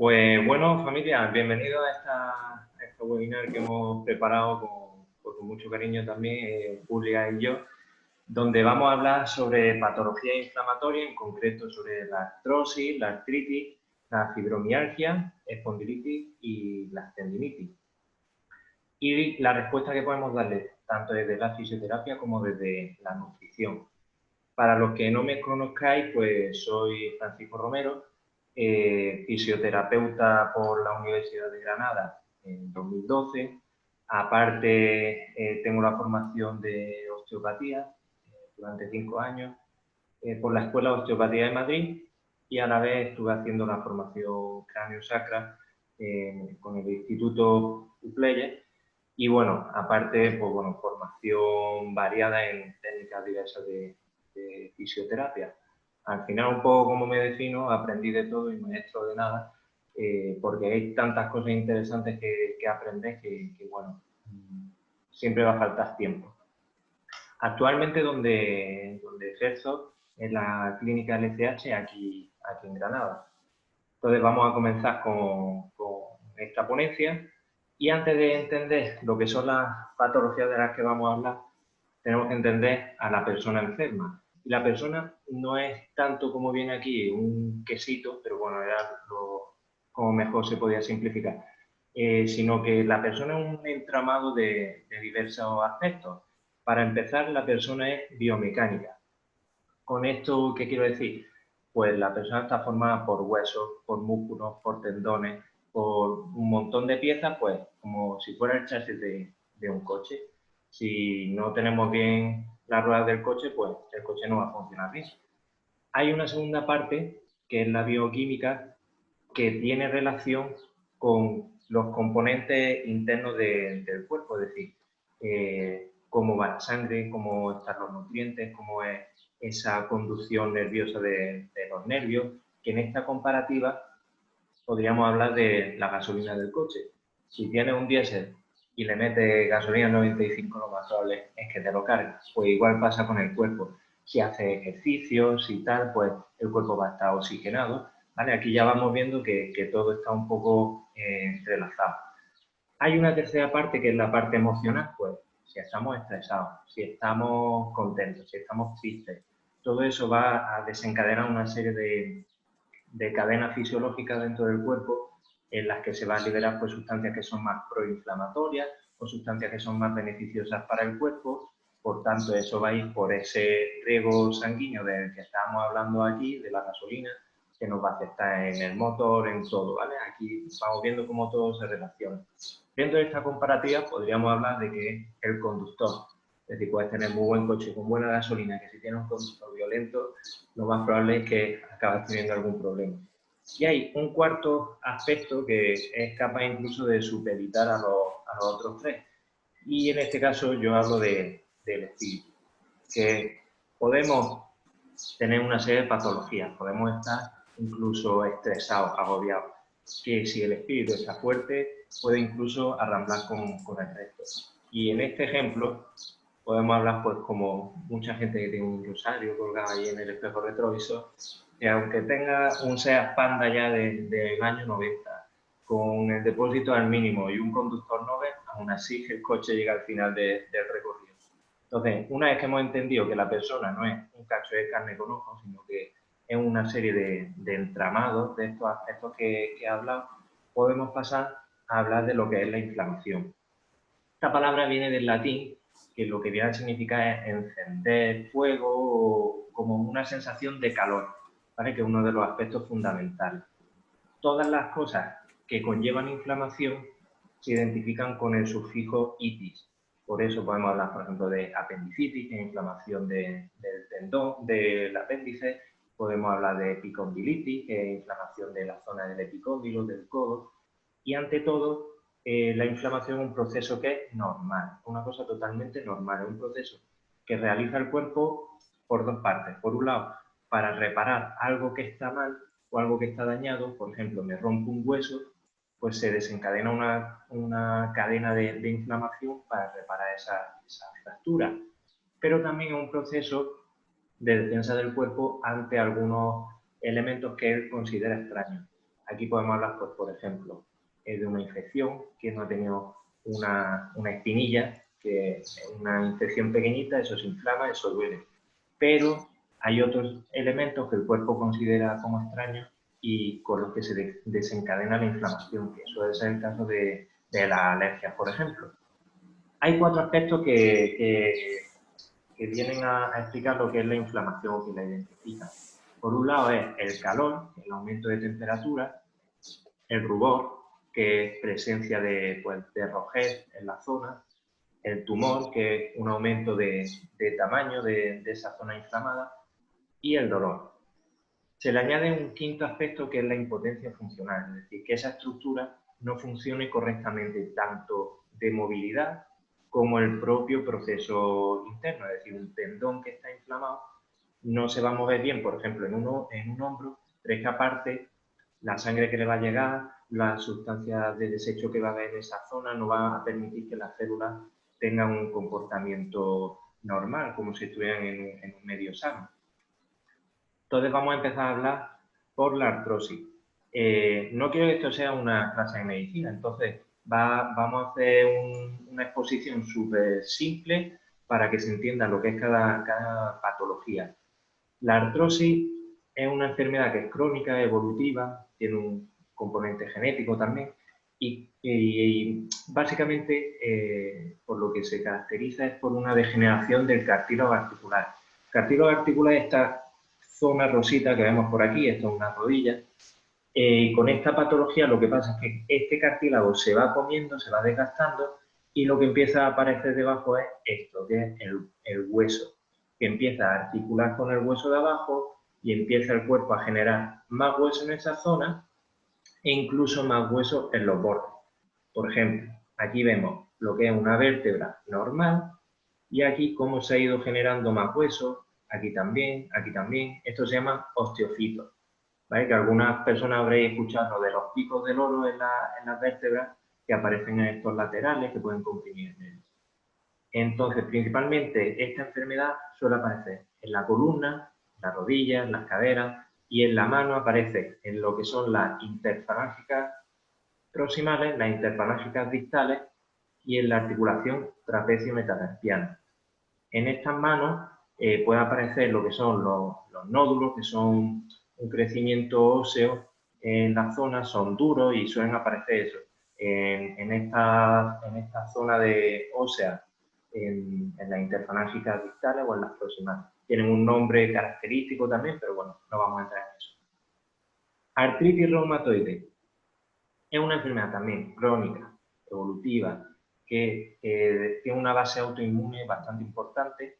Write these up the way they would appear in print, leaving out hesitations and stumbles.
Pues bueno, familia, bienvenidos a este webinar que hemos preparado con mucho cariño también, Julia y yo, donde vamos a hablar sobre patología inflamatoria, en concreto sobre la artrosis, la artritis, la fibromialgia, espondilitis y la tendinitis. Y la respuesta que podemos darle tanto desde la fisioterapia como desde la nutrición. Para los que no me conozcáis, pues soy Francisco Romero, fisioterapeuta por la Universidad de Granada en 2012. Aparte, tengo la formación de osteopatía durante 5 años por la Escuela de Osteopatía de Madrid y a la vez estuve haciendo la formación cráneo-sacra con el Instituto Upleyer. Y bueno, aparte, pues bueno, formación variada en técnicas diversas de fisioterapia. Al final, un poco como me defino, aprendí de todo y maestro de nada, porque hay tantas cosas interesantes que aprender que, bueno, siempre va a faltar tiempo. Actualmente donde ejerzo es la clínica LCH aquí en Granada. Entonces vamos a comenzar con esta ponencia y antes de entender lo que son las patologías de las que vamos a hablar, tenemos que entender a la persona enferma. Y la persona no es tanto como viene aquí un quesito, pero bueno, era como mejor se podía simplificar, sino que la persona es un entramado de diversos aspectos. Para empezar, la persona es biomecánica. ¿Con esto qué quiero decir? Pues la persona está formada por huesos, por músculos, por tendones, por un montón de piezas, pues como si fuera el chasis de un coche. Si no tenemos bien las ruedas del coche, pues el coche no va a funcionar bien. Hay una segunda parte, que es la bioquímica, que tiene relación con los componentes internos del cuerpo, es decir, cómo va la sangre, cómo están los nutrientes, cómo es esa conducción nerviosa de los nervios, que en esta comparativa podríamos hablar de la gasolina del coche. Si tienes un diésel y le metes gasolina 95, lo más probable es que te lo cargas. Pues igual pasa con el cuerpo. Si haces ejercicios y tal, pues el cuerpo va a estar oxigenado. ¿Vale? Aquí ya vamos viendo que todo está un poco entrelazado. Hay una tercera parte que es la parte emocional, pues si estamos estresados, si estamos contentos, si estamos tristes, todo eso va a desencadenar una serie de cadenas fisiológicas dentro del cuerpo en las que se van a liberar pues, sustancias que son más proinflamatorias o sustancias que son más beneficiosas para el cuerpo. Por tanto, eso va a ir por ese riego sanguíneo del que estábamos hablando aquí, de la gasolina, que nos va a afectar en el motor, en todo, ¿vale? Aquí vamos viendo cómo todo se relaciona. Dentro de esta comparativa podríamos hablar de que el conductor, es decir, puedes tener muy buen coche con buena gasolina, que si tienes un conductor violento, lo más probable es que acabes teniendo algún problema. Y hay un cuarto aspecto que es capaz incluso de supeditar a los otros tres. Y en este caso yo hablo del espíritu, que podemos tener una serie de patologías, podemos estar incluso estresados, agobiados, que si el espíritu está fuerte puede incluso arramblar con el resto. Y en este ejemplo podemos hablar pues como mucha gente que tiene un rosario colgado ahí en el espejo retrovisor, que aunque tenga un Seat Panda ya del año 90, con el depósito al mínimo y un conductor novel, aún así el coche llega al final del recorrido. Entonces, una vez que hemos entendido que la persona no es un cacho de carne con ojos, sino que es una serie de entramados de estos aspectos que he hablado, podemos pasar a hablar de lo que es la inflamación. Esta palabra viene del latín, que lo que viene a significar es encender fuego o como una sensación de calor, ¿vale? Que es uno de los aspectos fundamentales. Todas las cosas que conllevan inflamación se identifican con el sufijo itis. Por eso podemos hablar, por ejemplo, de apendicitis, que es inflamación del tendón, del apéndice. Podemos hablar de epicondilitis, que es inflamación de la zona del epicóndilo, del codo. Y ante todo, la inflamación es un proceso que es normal, una cosa totalmente normal, es un proceso que realiza el cuerpo por dos partes. Por un lado, para reparar algo que está mal o algo que está dañado, por ejemplo, me rompo un hueso, pues se desencadena una cadena de inflamación para reparar esa fractura. Pero también es un proceso de defensa del cuerpo ante algunos elementos que él considera extraños. Aquí podemos hablar, pues, por ejemplo, de una infección que no ha tenido una espinilla, que es una infección pequeñita, eso se inflama, eso duele. Pero hay otros elementos que el cuerpo considera como extraños y con los que se desencadena la inflamación, que suele ser el caso de las alergias, por ejemplo. Hay 4 aspectos que vienen a explicar lo que es la inflamación o que la identifican. Por un lado es el calor, el aumento de temperatura, el rubor, que es presencia de rojez en la zona, el tumor, que es un aumento de tamaño de esa zona inflamada, y el dolor. Se le añade un quinto aspecto que es la impotencia funcional, es decir, que esa estructura no funcione correctamente tanto de movilidad como el propio proceso interno, es decir, un tendón que está inflamado no se va a mover bien, por ejemplo, en un hombro, pero es que aparte la sangre que le va a llegar, las sustancias de desecho que va a haber en esa zona no va a permitir que las células tengan un comportamiento normal, como si estuvieran en un medio sano. Entonces vamos a empezar a hablar por la artrosis. No quiero que esto sea una clase de medicina, entonces vamos a hacer una exposición súper simple para que se entienda lo que es cada patología. La artrosis es una enfermedad que es crónica, evolutiva, tiene un componente genético también y básicamente por lo que se caracteriza es por una degeneración del cartílago articular. El cartílago articular es esta zona rosita que vemos por aquí, esto es una rodilla, y con esta patología lo que pasa es que este cartílago se va comiendo, se va desgastando y lo que empieza a aparecer debajo es esto, que es el hueso, que empieza a articular con el hueso de abajo y empieza el cuerpo a generar más hueso en esa zona e incluso más hueso en los bordes. Por ejemplo, aquí vemos lo que es una vértebra normal y aquí cómo se ha ido generando más hueso, aquí también, esto se llama osteofitos. ¿Vale? Que algunas personas habréis escuchado lo de los picos del oro en las vértebras que aparecen en estos laterales que pueden comprimir. Entonces, principalmente, esta enfermedad suele aparecer en la columna, las rodillas, las caderas y en la mano aparece en lo que son las interfalángicas proximales, las interfalángicas distales y en la articulación trapecio-metacarpiana. En estas manos puede aparecer lo que son los nódulos, que son un crecimiento óseo en la zona, son duros y suelen aparecer eso, en esta zona de ósea, en las interfalángicas distales o en las proximales. Tienen un nombre característico también, pero bueno, no vamos a entrar en eso. Artritis reumatoide es una enfermedad también crónica, evolutiva, que tiene una base autoinmune bastante importante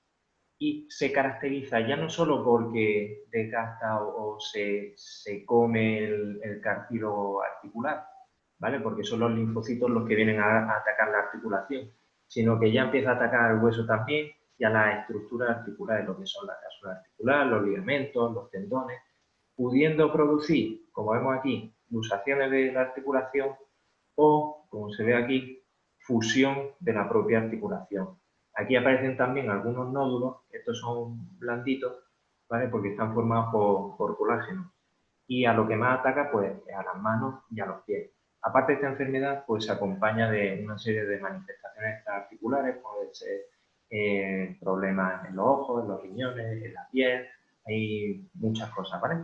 y se caracteriza ya no solo porque desgasta o se come el cartílago articular, ¿vale? Porque son los linfocitos los que vienen a atacar la articulación, sino que ya empieza a atacar el hueso también y a las estructuras articulares, lo que son la cápsula articular, los ligamentos, los tendones, pudiendo producir, como vemos aquí, luxaciones de la articulación o, como se ve aquí, fusión de la propia articulación. Aquí aparecen también algunos nódulos, estos son blanditos, ¿vale? Porque están formados por colágeno. Y a lo que más ataca, pues, es a las manos y a los pies. Aparte de esta enfermedad, pues se acompaña de una serie de manifestaciones extraarticulares, puede ser problemas en los ojos, en los riñones, en la piel, hay muchas cosas, ¿vale?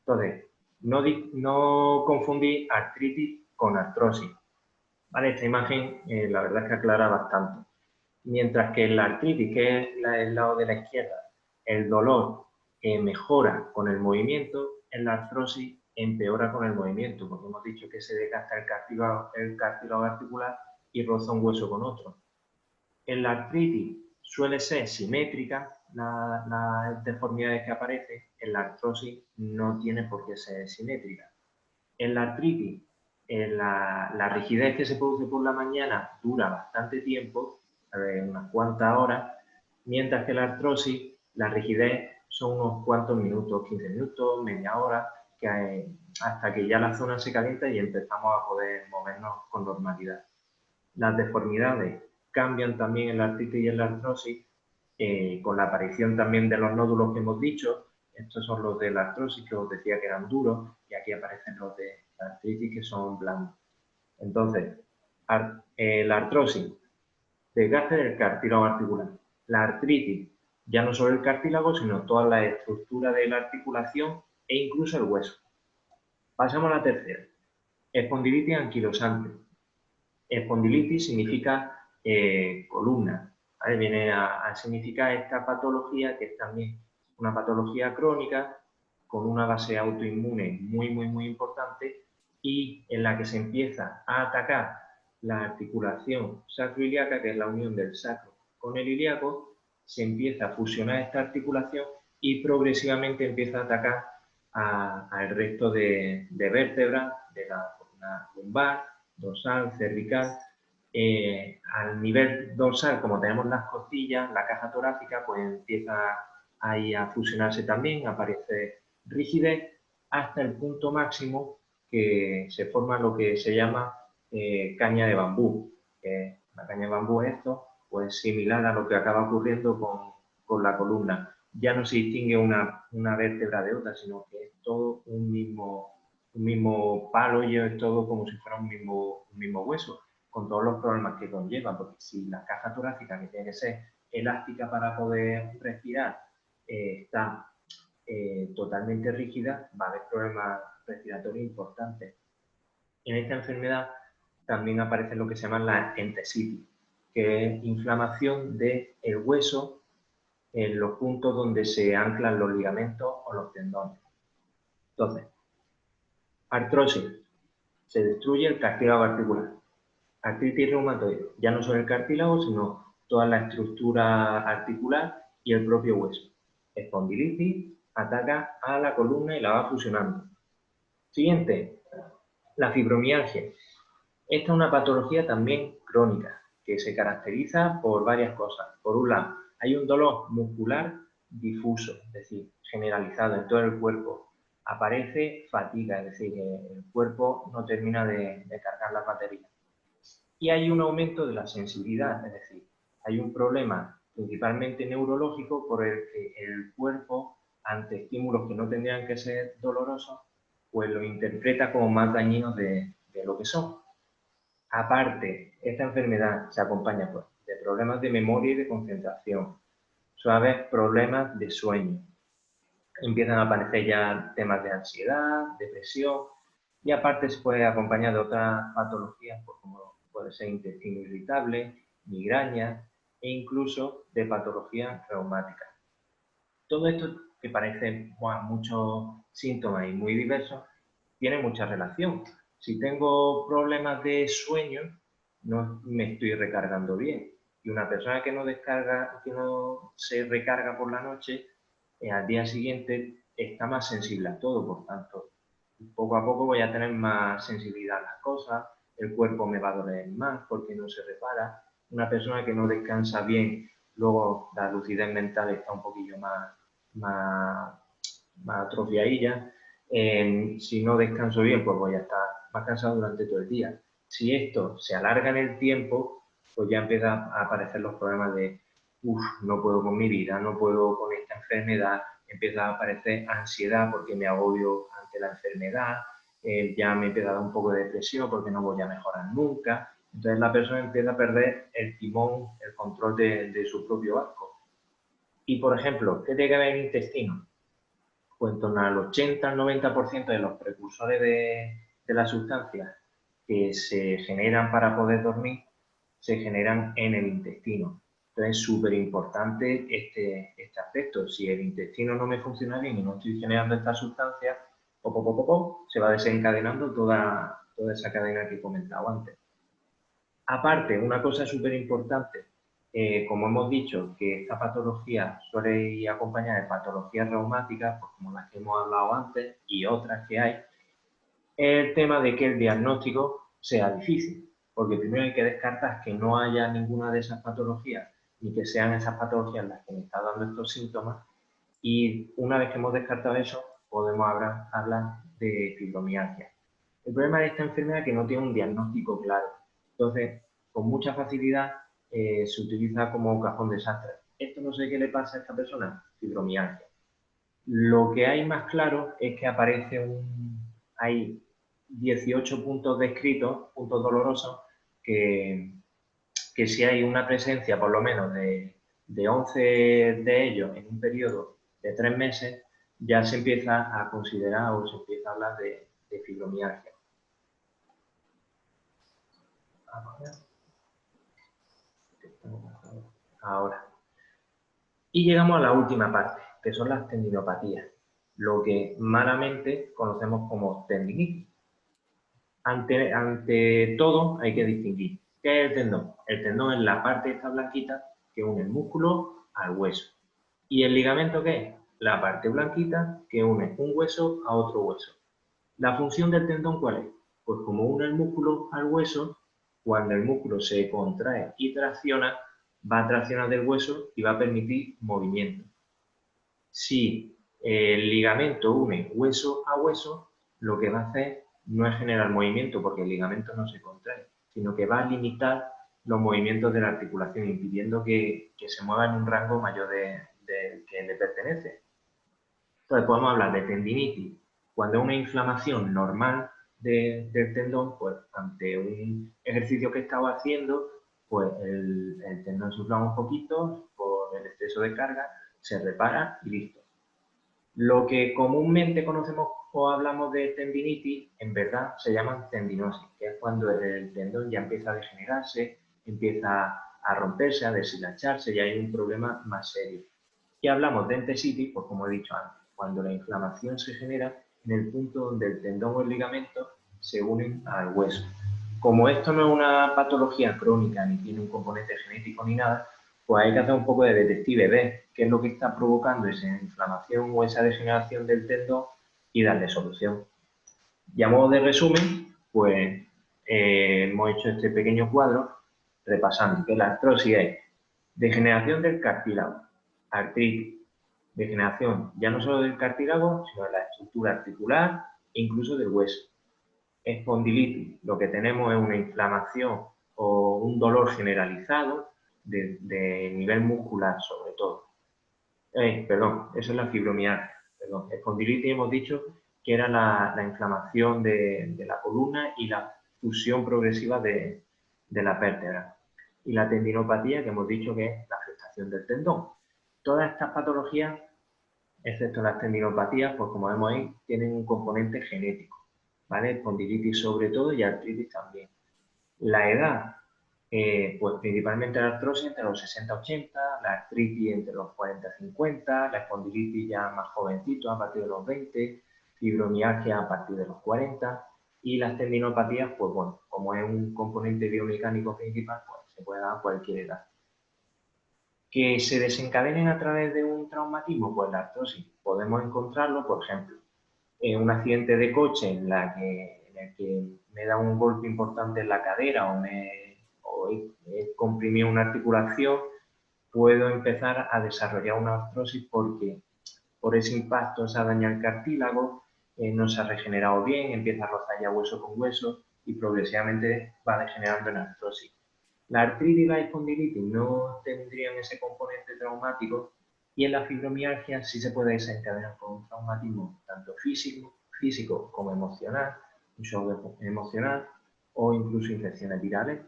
Entonces, no confundir artritis con artrosis, ¿vale? Esta imagen, la verdad es que aclara bastante. Mientras que en la artritis, que es el lado de la izquierda, el dolor mejora con el movimiento, en la artrosis empeora con el movimiento, porque hemos dicho que se desgasta el cartílago articular y roza un hueso con otro. En la artritis suele ser simétrica las deformidades que aparecen, en la artrosis no tiene por qué ser simétrica. En la artritis, la rigidez que se produce por la mañana dura bastante tiempo, unas cuantas horas, mientras que la artrosis, la rigidez son unos cuantos minutos, 15 minutos, media hora, hasta que ya la zona se calienta y empezamos a poder movernos con normalidad. Las deformidades cambian también en la artritis y en la artrosis, con la aparición también de los nódulos que hemos dicho. Estos son los de la artrosis, que os decía que eran duros, y aquí aparecen las artritis que son blandas. Entonces, la artrosis, desgaste del cartílago articular. La artritis, ya no solo el cartílago, sino toda la estructura de la articulación e incluso el hueso. Pasamos a la tercera, espondilitis anquilosante. Espondilitis significa columna, ¿vale? Viene a significar esta patología que es también una patología crónica con una base autoinmune muy importante y en la que se empieza a atacar la articulación sacroiliaca, que es la unión del sacro con el ilíaco, se empieza a fusionar esta articulación y progresivamente empieza a atacar al resto de vértebras de la columna lumbar, dorsal, cervical. Al nivel dorsal, como tenemos las costillas, la caja torácica, pues empieza ahí a fusionarse también, aparece rigidez, hasta el punto máximo que se forma lo que se llama caña de bambú. La caña de bambú es esto, pues similar a lo que acaba ocurriendo con la columna. Ya no se distingue una vértebra de otra, sino que es todo un mismo palo y es todo como si fuera un mismo hueso, con todos los problemas que conlleva, porque si la caja torácica, que tiene que ser elástica para poder respirar, está totalmente rígida, va a haber problemas respiratorios importantes. En esta enfermedad también aparece lo que se llama la entesitis, que es inflamación del hueso en los puntos donde se anclan los ligamentos o los tendones. Entonces, artrosis, se destruye el cartílago articular. Artritis reumatoide, ya no solo el cartílago, sino toda la estructura articular y el propio hueso. Espondilitis, ataca a la columna y la va fusionando. Siguiente, la fibromialgia. Esta es una patología también crónica, que se caracteriza por varias cosas. Por un lado, hay un dolor muscular difuso, es decir, generalizado en todo el cuerpo. Aparece fatiga, es decir, que el cuerpo no termina de cargar las baterías. Y hay un aumento de la sensibilidad, es decir, hay un problema principalmente neurológico por el que el cuerpo, ante estímulos que no tendrían que ser dolorosos, pues lo interpreta como más dañinos de lo que son. Aparte, esta enfermedad se acompaña pues, de problemas de memoria y de concentración, suaves problemas de sueño. Empiezan a aparecer ya temas de ansiedad, depresión, y aparte se puede acompañar de otras patologías, pues, como puede ser intestino irritable, migraña e incluso de patologías reumáticas. Todo esto, que parece muchos síntomas y muy diversos, tiene mucha relación. Si tengo problemas de sueño, no me estoy recargando bien. Y una persona que no se recarga por la noche, al día siguiente está más sensible a todo, por tanto, poco a poco voy a tener más sensibilidad a las cosas, el cuerpo me va a doler más porque no se repara. Una persona que no descansa bien, luego la lucidez mental está un poquillo más atrofiadilla. Si no descanso bien, pues voy a estar más cansado durante todo el día. Si esto se alarga en el tiempo, pues ya empiezan a aparecer los problemas de no puedo con mi vida, no puedo con esta enfermedad, empieza a aparecer ansiedad porque me agobio ante la enfermedad, ya me empieza a dar un poco de depresión porque no voy a mejorar nunca. Entonces la persona empieza a perder el timón, el control de su propio barco. Y, por ejemplo, ¿qué tiene que ver el intestino? Pues en torno al 80 al 90% de los precursores de las sustancias que se generan para poder dormir se generan en el intestino. Entonces es súper importante este aspecto. Si el intestino no me funciona bien y no estoy generando estas sustancias, se va desencadenando toda esa cadena que he comentado antes. Aparte, una cosa súper importante, como hemos dicho, que esta patología suele ir acompañada de patologías reumáticas, pues como las que hemos hablado antes y otras que hay, es el tema de que el diagnóstico sea difícil, porque primero hay que descartar que no haya ninguna de esas patologías, ni que sean esas patologías las que me están dando estos síntomas, y una vez que hemos descartado eso, podemos hablar de fibromialgia. El problema de esta enfermedad es que no tiene un diagnóstico claro. Entonces, con mucha facilidad se utiliza como cajón desastre. Esto no sé qué le pasa a esta persona, fibromialgia. Lo que hay más claro es que aparece hay 18 puntos descritos, puntos dolorosos, que si hay una presencia por lo menos de 11 de ellos en un periodo de 3 meses, ya se empieza a considerar o se empieza a hablar de fibromialgia. Ahora. Y llegamos a la última parte, que son las tendinopatías, lo que malamente conocemos como tendinitis. Ante todo hay que distinguir. ¿Qué es el tendón? El tendón es la parte esta blanquita que une el músculo al hueso. ¿Y el ligamento qué es? La parte blanquita que une un hueso a otro hueso. ¿La función del tendón cuál es? Pues como une el músculo al hueso, cuando el músculo se contrae y tracciona, va a traccionar del hueso y va a permitir movimiento. Si el ligamento une hueso a hueso, lo que va a hacer no es generar movimiento porque el ligamento no se contrae, sino que va a limitar los movimientos de la articulación, impidiendo que se mueva en un rango mayor del que le pertenece. Entonces podemos hablar de tendinitis cuando es una inflamación normal del tendón, pues ante un ejercicio que estaba haciendo, pues el tendón se inflama un poquito por el exceso de carga, se repara y listo. Lo que comúnmente conocemos o hablamos de tendinitis, en verdad se llama tendinosis, que es cuando el tendón ya empieza a degenerarse, empieza a romperse, a deshilacharse y hay un problema más serio. Y hablamos de entesitis, pues como he dicho antes, cuando la inflamación se genera en el punto donde el tendón o el ligamento se unen al hueso. Como esto no es una patología crónica ni tiene un componente genético ni nada, pues hay que hacer un poco de detective, ver qué es lo que está provocando esa inflamación o esa degeneración del tendón y darle solución. Y a modo de resumen, pues hemos hecho este pequeño cuadro repasando que la artrosis es degeneración del cartílago, artritis, degeneración ya no solo del cartílago, sino de la estructura articular e incluso del hueso. Espondilitis, lo que tenemos es una inflamación o un dolor generalizado de nivel muscular sobre todo. Perdón, eso es la fibromialgia. Espondilitis hemos dicho que era la inflamación de la columna y la fusión progresiva de la vértebra. Y la tendinopatía, que hemos dicho que es la afectación del tendón. Todas estas patologías, excepto las tendinopatías, pues como vemos ahí, tienen un componente genético, ¿vale? Espondilitis sobre todo y artritis también. La edad, pues principalmente la artrosis entre los 60-80, la artritis entre los 40-50, la espondilitis ya más jovencito a partir de los 20, fibromialgia a partir de los 40 y las tendinopatías, pues bueno, como es un componente biomecánico principal, pues se puede dar a cualquier edad. Que se desencadenen a través de un traumatismo, pues la artrosis podemos encontrarlo, por ejemplo, en un accidente de coche en el que me da un golpe importante en la cadera o he comprimido una articulación, puedo empezar a desarrollar una artrosis porque por ese impacto se ha dañado el cartílago, no se ha regenerado bien, empieza a rozar ya hueso con hueso y progresivamente va degenerando en artrosis. La artritis y la espondilitis no tendrían ese componente traumático y en la fibromialgia sí se puede desencadenar con un traumatismo tanto físico como emocional, un shock emocional o incluso infecciones virales.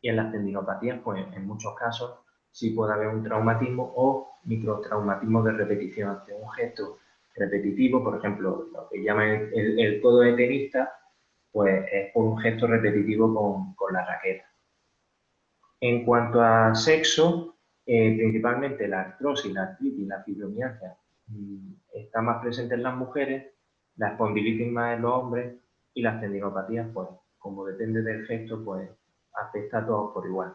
Y en las tendinopatías, pues en muchos casos sí puede haber un traumatismo o microtraumatismo de repetición ante un gesto repetitivo, por ejemplo, lo que llaman el codo de tenista, pues es por un gesto repetitivo con la raqueta. En cuanto a sexo, principalmente la artrosis, la artritis y la fibromialgia está más presente en las mujeres, la espondilitis más en los hombres y las tendinopatías, pues como depende del gesto, pues afecta a todos por igual.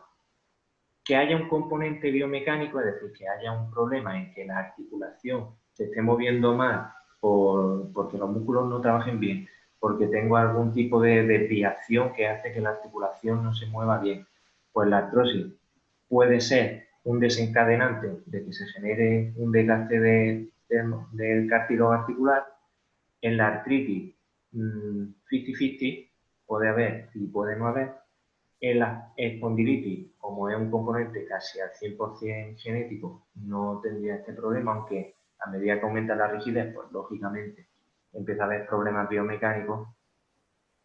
Que haya un componente biomecánico, es decir, que haya un problema en que la articulación se esté moviendo mal porque los músculos no trabajen bien, porque tengo algún tipo de desviación que hace que la articulación no se mueva bien, pues la artrosis puede ser un desencadenante de que se genere un desgaste del cartílago articular. En la artritis 50-50 puede haber y puede no haber. En la espondilitis, como es un componente casi al 100% genético, no tendría este problema, aunque a medida que aumenta la rigidez, pues lógicamente empieza a haber problemas biomecánicos.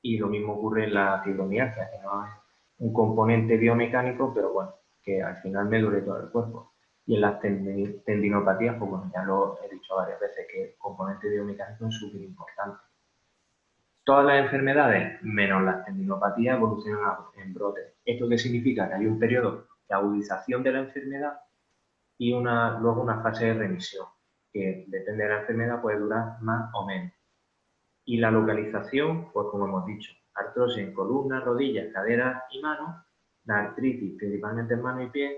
Y lo mismo ocurre en la fibromialgia, que no es un componente biomecánico, pero bueno, que al final me duele todo el cuerpo. Y en las tendinopatías, pues bueno, ya lo he dicho varias veces, que el componente biomecánico es súper importante. Todas las enfermedades, menos las tendinopatías, evolucionan en brotes. ¿Esto qué significa? Que hay un periodo de agudización de la enfermedad y luego una fase de remisión, que depende de la enfermedad, puede durar más o menos. Y la localización, pues como hemos dicho, artrosis en columnas, rodillas, caderas y manos, la artritis principalmente en manos y pies,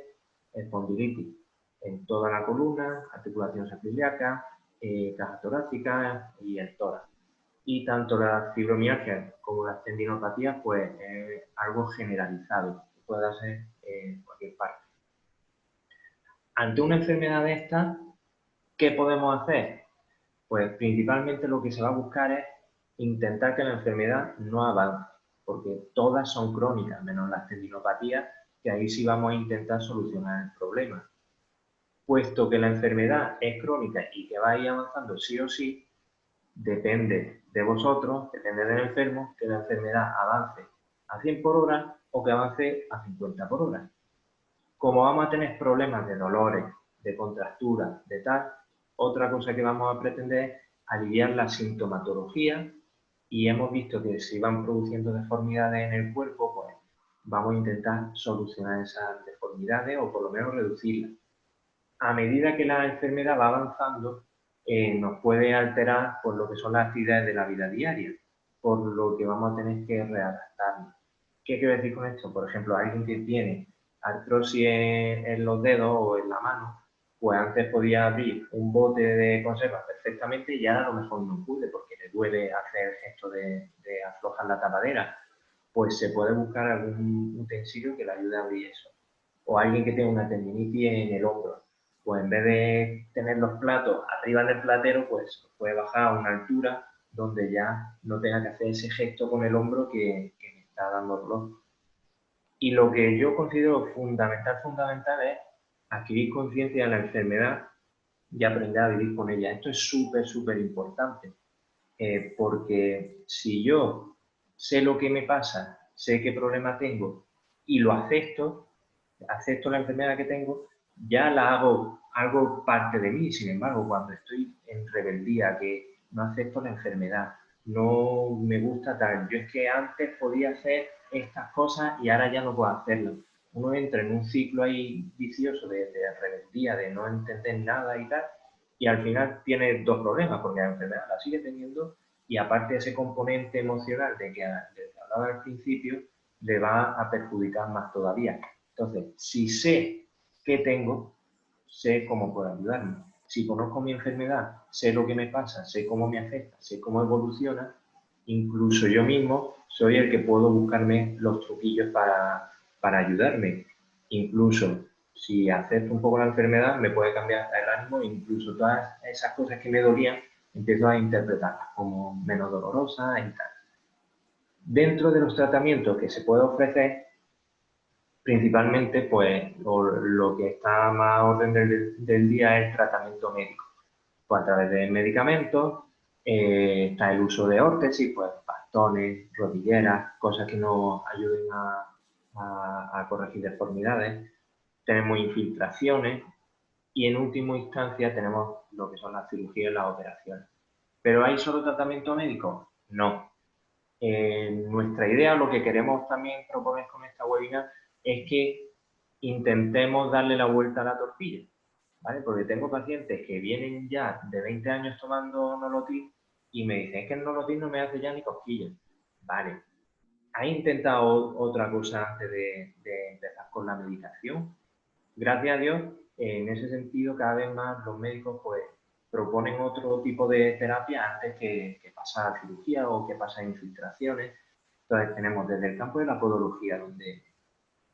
espondilitis en toda la columna, articulación sacroiliaca, caja torácica y el tórax. Y tanto la fibromialgia como las tendinopatías, pues es algo generalizado, que puede darse en cualquier parte. Ante una enfermedad de estas, ¿qué podemos hacer? Pues principalmente lo que se va a buscar es intentar que la enfermedad no avance, porque todas son crónicas, menos las tendinopatías, que ahí sí vamos a intentar solucionar el problema. Puesto que la enfermedad es crónica y que va a ir avanzando sí o sí, depende de vosotros, depende del enfermo, que la enfermedad avance a 100 por hora o que avance a 50 por hora. Como vamos a tener problemas de dolores, de contracturas, de tal, otra cosa que vamos a pretender es aliviar la sintomatología y hemos visto que si van produciendo deformidades en el cuerpo, pues vamos a intentar solucionar esas deformidades o por lo menos reducirlas. A medida que la enfermedad va avanzando, nos puede alterar por lo que son las actividades de la vida diaria, por lo que vamos a tener que readaptarnos. ¿Qué quiero decir con esto? Por ejemplo, alguien que tiene artrosis en los dedos o en la mano, pues antes podía abrir un bote de conservas perfectamente y ahora a lo mejor no puede porque le duele hacer esto de aflojar la tapadera. Pues se puede buscar algún utensilio que le ayude a abrir eso. O alguien que tenga una tendinitis en el hombro, pues en vez de tener los platos arriba del platero, pues puede bajar a una altura donde ya no tenga que hacer ese gesto con el hombro que me está dando dolor. Y lo que yo considero fundamental es adquirir conciencia de la enfermedad y aprender a vivir con ella. Esto es súper importante, porque si yo sé lo que me pasa, sé qué problema tengo y lo acepto la enfermedad que tengo, ya la hago algo parte de mí. Sin embargo, cuando estoy en rebeldía, que no acepto la enfermedad, no me gusta tal, yo es que antes podía hacer estas cosas y ahora ya no puedo hacerlo. Uno entra en un ciclo ahí vicioso de rebeldía, de no entender nada y tal, y al final tiene dos problemas, porque la enfermedad la sigue teniendo y aparte ese componente emocional de que hablaba al principio, le va a perjudicar más todavía. Entonces, si sé qué tengo, sé cómo puedo ayudarme. Si conozco mi enfermedad, sé lo que me pasa, sé cómo me afecta, sé cómo evoluciona, incluso yo mismo soy el que puedo buscarme los truquillos para ayudarme. Incluso si acepto un poco la enfermedad, me puede cambiar el ánimo, incluso todas esas cosas que me dolían, empiezo a interpretarlas como menos dolorosas y tal. Dentro de los tratamientos que se puede ofrecer, principalmente, pues lo que está más a orden del día es el tratamiento médico. Pues a través de medicamentos, está el uso de órtesis, pues bastones, rodilleras, cosas que nos ayuden a corregir deformidades. Tenemos infiltraciones y en última instancia tenemos lo que son las cirugías y las operaciones. ¿Pero hay solo tratamiento médico? No. Nuestra idea, lo que queremos también proponer con esta webinar, es que intentemos darle la vuelta a la tortilla, ¿vale? Porque tengo pacientes que vienen ya de 20 años tomando Nolotil y me dicen, es que el Nolotil no me hace ya ni cosquillas. Vale, ¿has intentado otra cosa antes de empezar con la medicación? Gracias a Dios, en ese sentido, cada vez más los médicos pues proponen otro tipo de terapia antes que pasar a cirugía o que pasar a infiltraciones. Entonces tenemos desde el campo de la podología, donde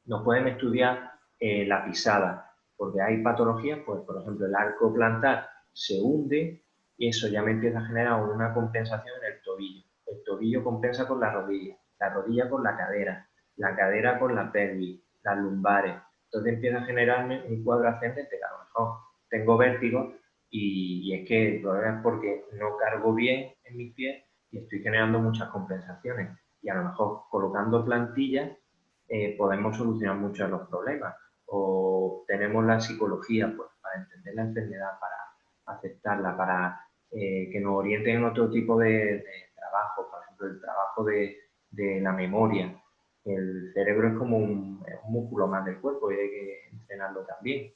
nos pueden estudiar la pisada, porque hay patologías, pues por ejemplo el arco plantar se hunde y eso ya me empieza a generar una compensación en el tobillo. El tobillo compensa con la rodilla con la cadera con la pelvis, las lumbares. Entonces empieza a generarme un cuadro ascendente que a lo mejor tengo vértigo y es que el problema es porque no cargo bien en mis pies y estoy generando muchas compensaciones. y a lo mejor colocando plantillas podemos solucionar muchos de los problemas. O tenemos la psicología pues, para entender la enfermedad, para aceptarla, para que nos orienten en otro tipo de trabajo, por ejemplo, el trabajo de la memoria. El cerebro es como un músculo más del cuerpo y hay que entrenarlo también.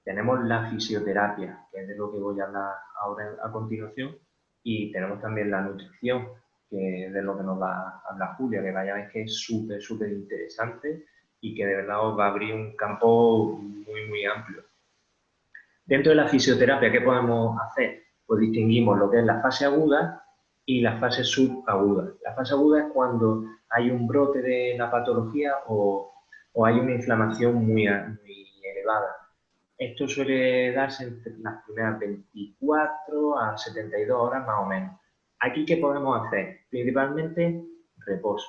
Tenemos la fisioterapia, que es de lo que voy a hablar ahora a continuación, y tenemos también la nutrición, que es de lo que nos va a hablar Julia, que vaya a ver que es súper, súper interesante y que de verdad os va a abrir un campo muy, muy amplio. Dentro de la fisioterapia, ¿qué podemos hacer? Pues distinguimos lo que es la fase aguda y la fase subaguda. La fase aguda es cuando hay un brote de la patología o hay una inflamación muy, muy elevada. Esto suele darse entre las primeras 24 a 72 horas más o menos. Aquí, ¿qué podemos hacer? Principalmente reposo,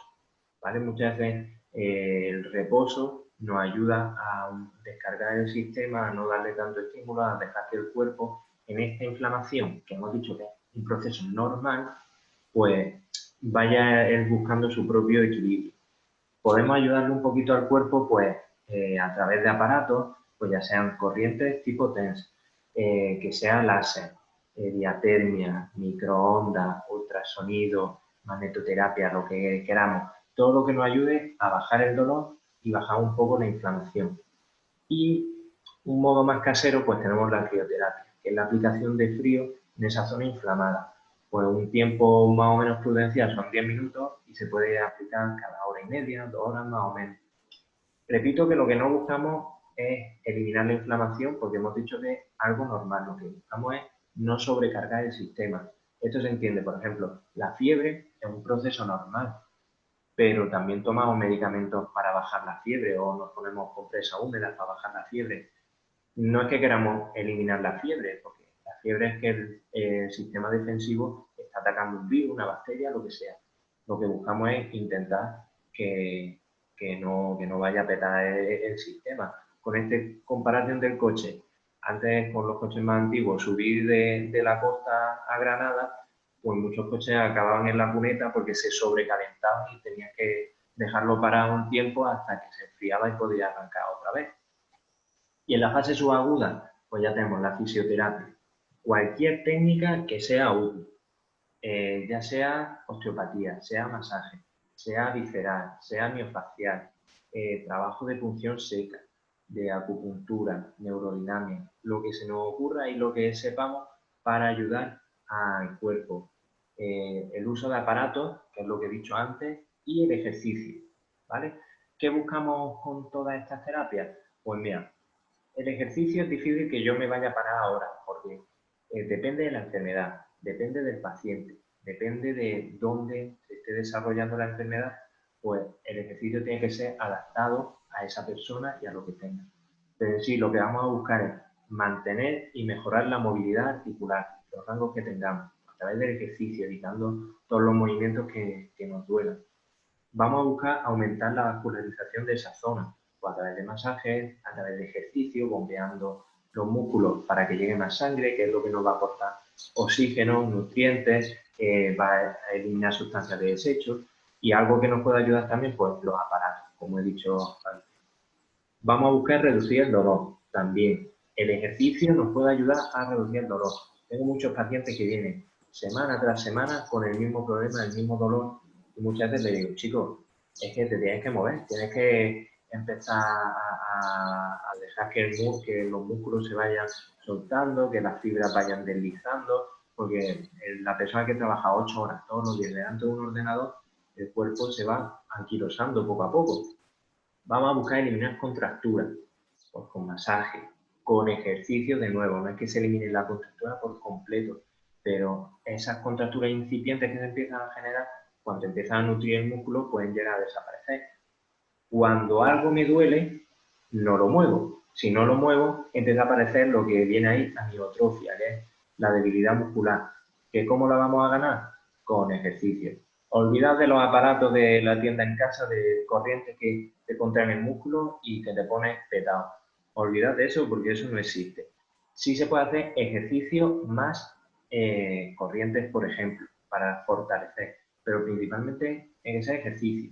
¿vale? Muchas veces el reposo nos ayuda a descargar el sistema, a no darle tanto estímulo, a dejar que el cuerpo, en esta inflamación, que hemos dicho que es un proceso normal, pues vaya él buscando su propio equilibrio. Podemos ayudarle un poquito al cuerpo, pues, a través de aparatos, pues ya sean corrientes tipo TENS, que sea láser, diatermia, microondas, ultrasonido, magnetoterapia, lo que queramos. Todo lo que nos ayude a bajar el dolor y bajar un poco la inflamación. Y un modo más casero, pues tenemos la crioterapia, que es la aplicación de frío en esa zona inflamada. Pues un tiempo más o menos prudencial son 10 minutos y se puede aplicar cada hora y media, 2 horas más o menos. Repito que lo que no buscamos es eliminar la inflamación porque hemos dicho que es algo normal. Lo que buscamos es no sobrecargar el sistema. Esto se entiende, por ejemplo, la fiebre es un proceso normal, pero también tomamos medicamentos para bajar la fiebre o nos ponemos compresas húmedas para bajar la fiebre. No es que queramos eliminar la fiebre, porque la fiebre es que el sistema defensivo está atacando un virus, una bacteria, lo que sea. Lo que buscamos es intentar que no vaya a petar el sistema. Con esta comparación del coche, antes con los coches más antiguos, subir de la costa a Granada, pues muchos coches acababan en la cuneta porque se sobrecalentaban y tenían que dejarlo parado un tiempo hasta que se enfriaba y podía arrancar otra vez. Y en la fase subaguda, pues ya tenemos la fisioterapia. Cualquier técnica que sea útil, ya sea osteopatía, sea masaje, sea visceral, sea miofacial, trabajo de punción seca, de acupuntura, neurodinamia, lo que se nos ocurra y lo que sepamos para ayudar al cuerpo. El uso de aparatos, que es lo que he dicho antes, y el ejercicio, ¿vale? ¿Qué buscamos con todas estas terapias? Pues mira, el ejercicio es difícil que yo me vaya a parar ahora, porque depende de la enfermedad, depende del paciente, depende de dónde se esté desarrollando la enfermedad, pues el ejercicio tiene que ser adaptado a esa persona y a lo que tenga. Pero en sí, lo que vamos a buscar es mantener y mejorar la movilidad articular, los rangos que tengamos, a través del ejercicio, evitando todos los movimientos que nos duelan. Vamos a buscar aumentar la vascularización de esa zona, pues a través de masajes, a través de ejercicio, bombeando los músculos para que llegue más sangre, que es lo que nos va a aportar oxígeno, nutrientes, va a eliminar sustancias de desecho y algo que nos puede ayudar también, pues los aparatos, como he dicho antes. Vamos a buscar reducir el dolor también. El ejercicio nos puede ayudar a reducir el dolor. Tengo muchos pacientes que vienen semana tras semana con el mismo problema, el mismo dolor, y muchas veces le digo, chicos, es que te tienes que mover, tienes que empezar a dejar que los músculos se vayan soltando, que las fibras vayan deslizando, porque la persona que trabaja 8 horas todos los días delante de un ordenador, el cuerpo se va anquilosando poco a poco. Vamos a buscar eliminar contracturas, pues con masaje, con ejercicio de nuevo. No es que se elimine la contractura por completo, pero esas contracturas incipientes que se empiezan a generar, cuando empiezan a nutrir el músculo, pueden llegar a desaparecer. Cuando algo me duele, no lo muevo. Si no lo muevo, empieza a aparecer lo que viene ahí, amiotrofia, que es la debilidad muscular. ¿Que cómo la vamos a ganar? Con ejercicio. Olvidad de los aparatos de la tienda en casa de corrientes que te contraen el músculo y que te pones petado. Olvidad de eso porque eso no existe. Sí se puede hacer ejercicio más corrientes, por ejemplo, para fortalecer. pero principalmente en ese ejercicio.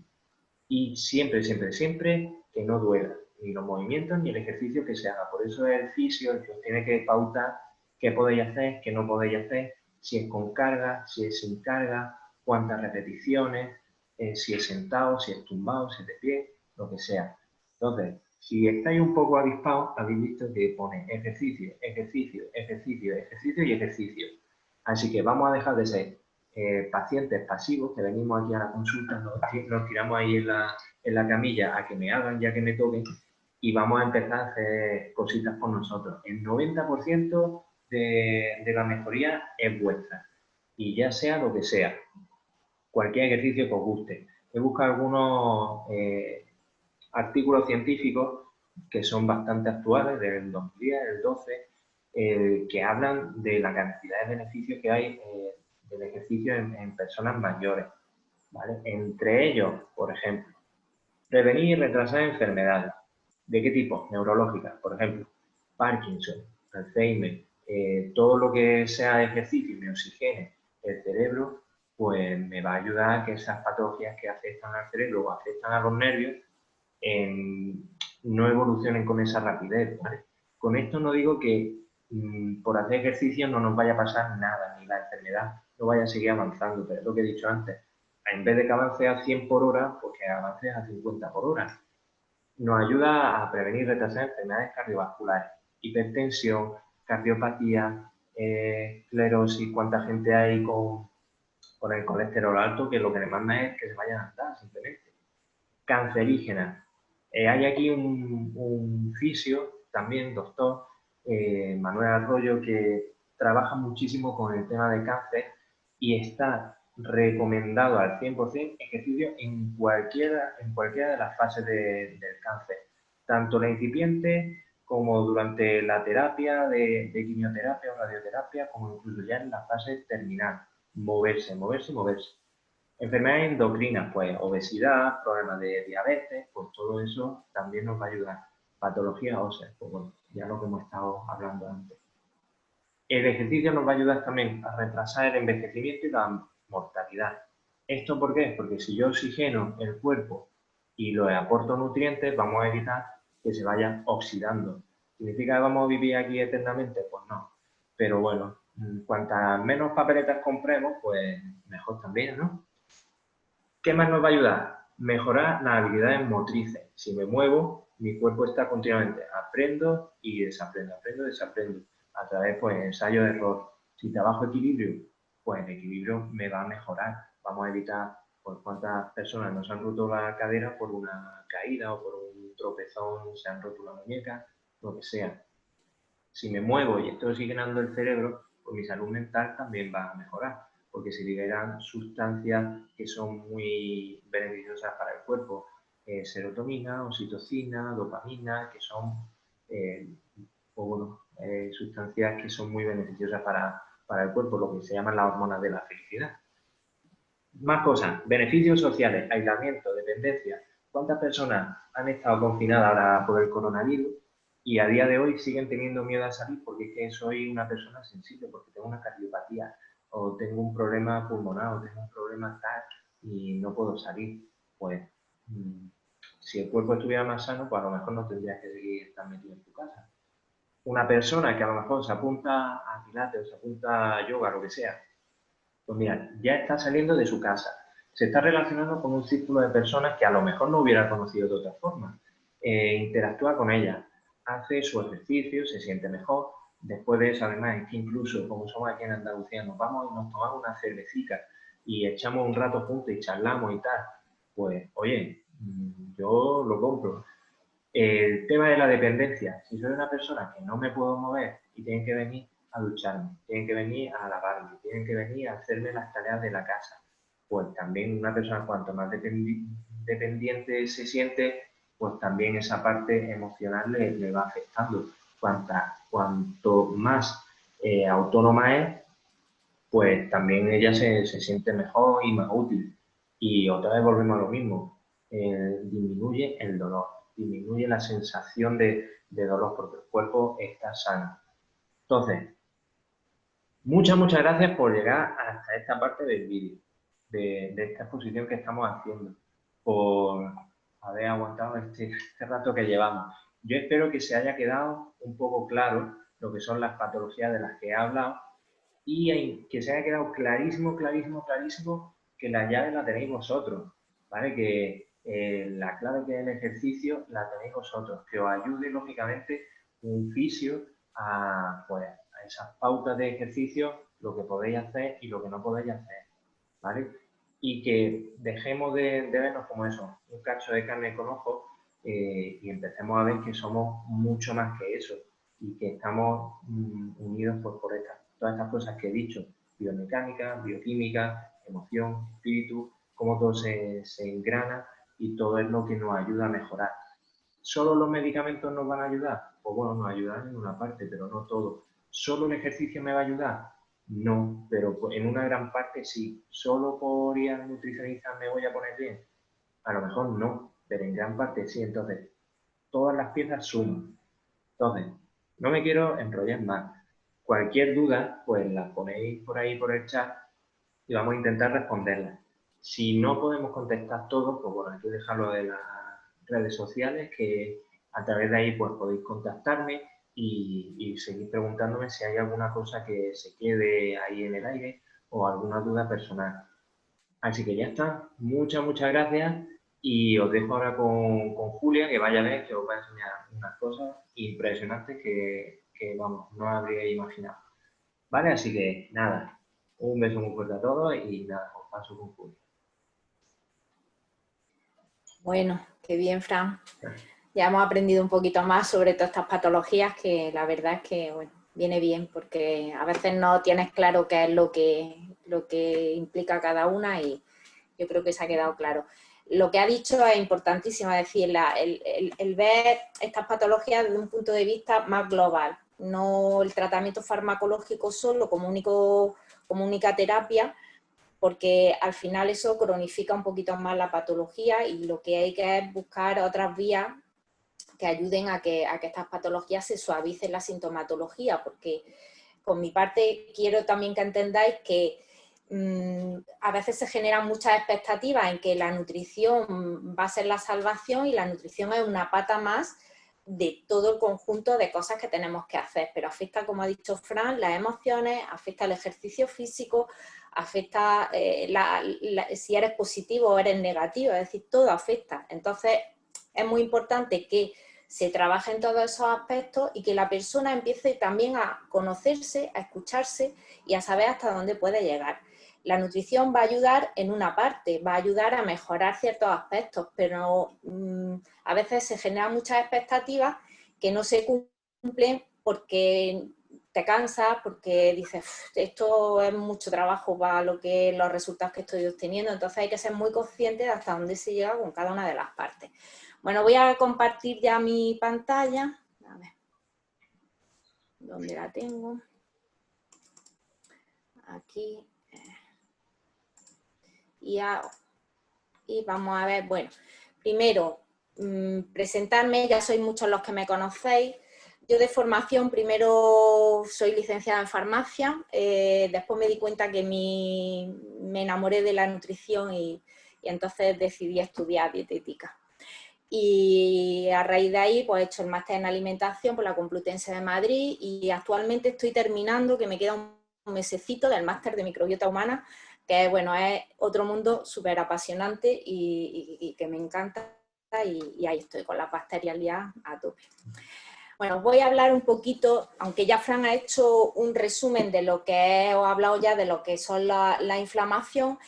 Y siempre, siempre, siempre que no duela, ni los movimientos ni el ejercicio que se haga. Por eso es el fisio el que os tiene que pautar qué podéis hacer, qué no podéis hacer, si es con carga, si es sin carga, cuántas repeticiones, si es sentado, si es tumbado, si es de pie, lo que sea. Entonces, si estáis un poco avispados, habéis visto que pone ejercicio, ejercicio, ejercicio, ejercicio y ejercicio. Así que vamos a dejar de ser pacientes pasivos, que venimos aquí a la consulta, nos tiramos ahí en la camilla a que me hagan ya que me toquen, y vamos a empezar a hacer cositas por nosotros. El 90% de la mejoría es vuestra, y ya sea lo que sea, cualquier ejercicio que os guste. He buscado algunos artículos científicos que son bastante actuales, del 2010, del 12, que hablan de la cantidad de beneficios que hay del ejercicio en personas mayores, ¿vale? Entre ellos, por ejemplo, prevenir y retrasar enfermedades. ¿De qué tipo? Neurológicas, por ejemplo, Parkinson, Alzheimer, todo lo que sea de ejercicio y me oxigene el cerebro, pues me va a ayudar a que esas patologías que afectan al cerebro o afectan a los nervios no evolucionen con esa rapidez, ¿vale? Con esto no digo que por hacer ejercicio no nos vaya a pasar nada, ni la enfermedad no vaya a seguir avanzando, pero es lo que he dicho antes, en vez de que avance a 100 por hora, pues que avance a 50 por hora. Nos ayuda a prevenir y retrasar enfermedades cardiovasculares, hipertensión, cardiopatía, esclerosis, cuánta gente hay con el colesterol alto, que lo que le manda es que se vayan a andar simplemente. Cancerígenas. Hay aquí un fisio, también doctor, Manuel Arroyo, que trabaja muchísimo con el tema de cáncer y está recomendado al 100% ejercicio en cualquiera de las fases del cáncer, tanto la incipiente como durante la terapia de quimioterapia o radioterapia, como incluso ya en la fase terminal. Moverse, moverse, moverse. Enfermedades endocrinas, pues obesidad, problemas de diabetes, pues todo eso también nos va a ayudar. Patologías óseas, pues bueno, ya lo que hemos estado hablando antes. El ejercicio nos va a ayudar también a retrasar el envejecimiento y la mortalidad. ¿Esto por qué? Porque si yo oxigeno el cuerpo y le aporto nutrientes, vamos a evitar que se vayan oxidando. ¿Significa que vamos a vivir aquí eternamente? Pues no. Pero bueno, cuantas menos papeletas compremos, pues mejor también, ¿no? ¿Qué más nos va a ayudar? Mejorar las habilidades motrices. Si me muevo, mi cuerpo está continuamente aprendo y desaprendo, aprendo y desaprendo. A través, pues, ensayo de error. Si trabajo equilibrio, pues el equilibrio me va a mejorar. Vamos a evitar, pues, cuántas personas nos han roto la cadera por una caída o por un tropezón, se han roto la muñeca, lo que sea. Si me muevo y estoy oxigenando el cerebro, pues mi salud mental también va a mejorar, porque se liberan sustancias que son muy beneficiosas para el cuerpo, serotonina, oxitocina, dopamina, que son sustancias que son muy beneficiosas para el cuerpo, lo que se llaman las hormonas de la felicidad. Más cosas, beneficios sociales, aislamiento, dependencia. ¿Cuántas personas han estado confinadas ahora por el coronavirus y a día de hoy siguen teniendo miedo a salir porque es que soy una persona sensible, porque tengo una cardiopatía o tengo un problema pulmonar o tengo un problema tal y no puedo salir? Pues si el cuerpo estuviera más sano, pues a lo mejor no tendrías que seguir tan metido en tu casa. Una persona que a lo mejor se apunta a pilates o se apunta a yoga, lo que sea, pues mira, ya está saliendo de su casa, se está relacionando con un círculo de personas que a lo mejor no hubiera conocido de otra forma, interactúa con ellas, hace su ejercicio, se siente mejor. Después de eso, además, es que incluso como somos aquí en Andalucía, nos vamos y nos tomamos una cervecita y echamos un rato juntos y charlamos y tal, pues oye, yo lo compro. El tema de la dependencia. Si soy una persona que no me puedo mover y tienen que venir a ducharme, tienen que venir a lavarme, tienen que venir a hacerme las tareas de la casa, pues también una persona cuanto más dependiente se siente, pues también esa parte emocional le va afectando. Cuanto más autónoma es, pues también ella se siente mejor y más útil. Y otra vez volvemos a lo mismo, disminuye el dolor, disminuye la sensación de dolor porque el cuerpo está sano. Entonces, muchas gracias por llegar hasta esta parte del vídeo. de esta exposición que estamos haciendo, por haber aguantado este rato que llevamos. Yo espero que se haya quedado un poco claro lo que son las patologías de las que he hablado y que se haya quedado clarísimo, clarísimo, clarísimo que la llave la tenéis vosotros, ¿vale? Que la clave que es el ejercicio la tenéis vosotros, que os ayude, lógicamente, un fisio pues, a esas pautas de ejercicio, lo que podéis hacer y lo que no podéis hacer, ¿vale? Y que dejemos de vernos como eso, un cacho de carne con ojos, y empecemos a ver que somos mucho más que eso y que estamos unidos pues, por todas estas cosas que he dicho, biomecánica, bioquímica, emoción, espíritu, cómo todo se engrana y todo es lo que nos ayuda a mejorar. ¿Solo los medicamentos nos van a ayudar? Pues bueno, nos ayudan en una parte, pero no todo. ¿Solo el ejercicio me va a ayudar? No, pero en una gran parte sí. ¿Solo por ir al nutricionista me voy a poner bien? A lo mejor no, pero en gran parte sí. Entonces, todas las piezas suman. Entonces, no me quiero enrollar más. Cualquier duda, pues la ponéis por ahí por el chat y vamos a intentar responderlas. Si no podemos contestar todo, pues bueno, hay que dejarlo de las redes sociales, que a través de ahí pues podéis contactarme y seguir preguntándome si hay alguna cosa que se quede ahí en el aire o alguna duda personal. Así que ya está. Muchas gracias y os dejo ahora con Julia, que vaya a ver, que os va a enseñar unas cosas impresionantes que vamos, no habría imaginado. ¿Vale? Así que nada, un beso muy fuerte a todos y nada, os paso con Julia. Bueno, qué bien, Fran. Ya hemos aprendido un poquito más sobre todas estas patologías, que la verdad es que bueno, viene bien, porque a veces no tienes claro qué es lo que implica cada una y yo creo que se ha quedado claro. Lo que ha dicho es importantísimo, es decir, el ver estas patologías desde un punto de vista más global, no el tratamiento farmacológico solo como única terapia, porque al final eso cronifica un poquito más la patología y lo que hay que es buscar otras vías que ayuden a que estas patologías se suavicen la sintomatología, porque por mi parte quiero también que entendáis que a veces se generan muchas expectativas en que la nutrición va a ser la salvación y la nutrición es una pata más de todo el conjunto de cosas que tenemos que hacer, pero afecta, como ha dicho Fran, las emociones, afecta el ejercicio físico, afecta si eres positivo o eres negativo, es decir, todo afecta. Entonces es muy importante que se trabaje en todos esos aspectos y que la persona empiece también a conocerse, a escucharse y a saber hasta dónde puede llegar. La nutrición va a ayudar en una parte, va a ayudar a mejorar ciertos aspectos, pero a veces se generan muchas expectativas que no se cumplen porque te cansas, porque dices, esto es mucho trabajo para los resultados que estoy obteniendo, entonces hay que ser muy consciente de hasta dónde se llega con cada una de las partes. Bueno, voy a compartir ya mi pantalla. A ver, ¿dónde la tengo? Aquí. Y vamos a ver, bueno, primero, presentarme, ya sois muchos los que me conocéis. Yo de formación primero soy licenciada en farmacia, después me di cuenta que me enamoré de la nutrición y entonces decidí estudiar dietética. Y a raíz de ahí pues he hecho el máster en alimentación por la Complutense de Madrid y actualmente estoy terminando, que me queda un mesecito del máster de microbiota humana, que bueno, es otro mundo súper apasionante y que me encanta y ahí estoy con las bacterias liadas a tope. Bueno, voy a hablar un poquito, aunque ya Fran ha hecho un resumen de lo que os he hablado ya de lo que son la inflamación,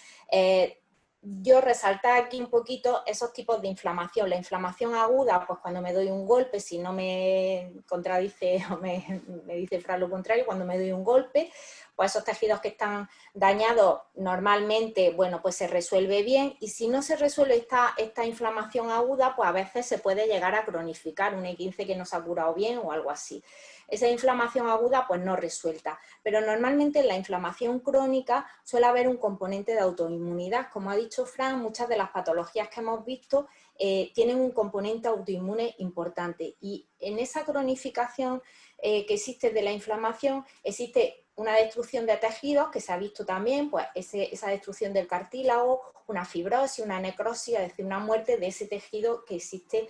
yo resaltar aquí un poquito esos tipos de inflamación. La inflamación aguda, pues cuando me doy un golpe, si no me contradice o me dice Fran lo contrario, cuando me doy un golpe, pues esos tejidos que están dañados normalmente, bueno, pues se resuelve bien, y si no se resuelve esta inflamación aguda, pues a veces se puede llegar a cronificar, un E15 que no se ha curado bien o algo así. Esa inflamación aguda pues no resuelta, pero normalmente en la inflamación crónica suele haber un componente de autoinmunidad. Como ha dicho Fran, muchas de las patologías que hemos visto tienen un componente autoinmune importante, y en esa cronificación que existe de la inflamación existe una destrucción de tejidos que se ha visto también, pues esa destrucción del cartílago, una fibrosis, una necrosis, es decir, una muerte de ese tejido que existe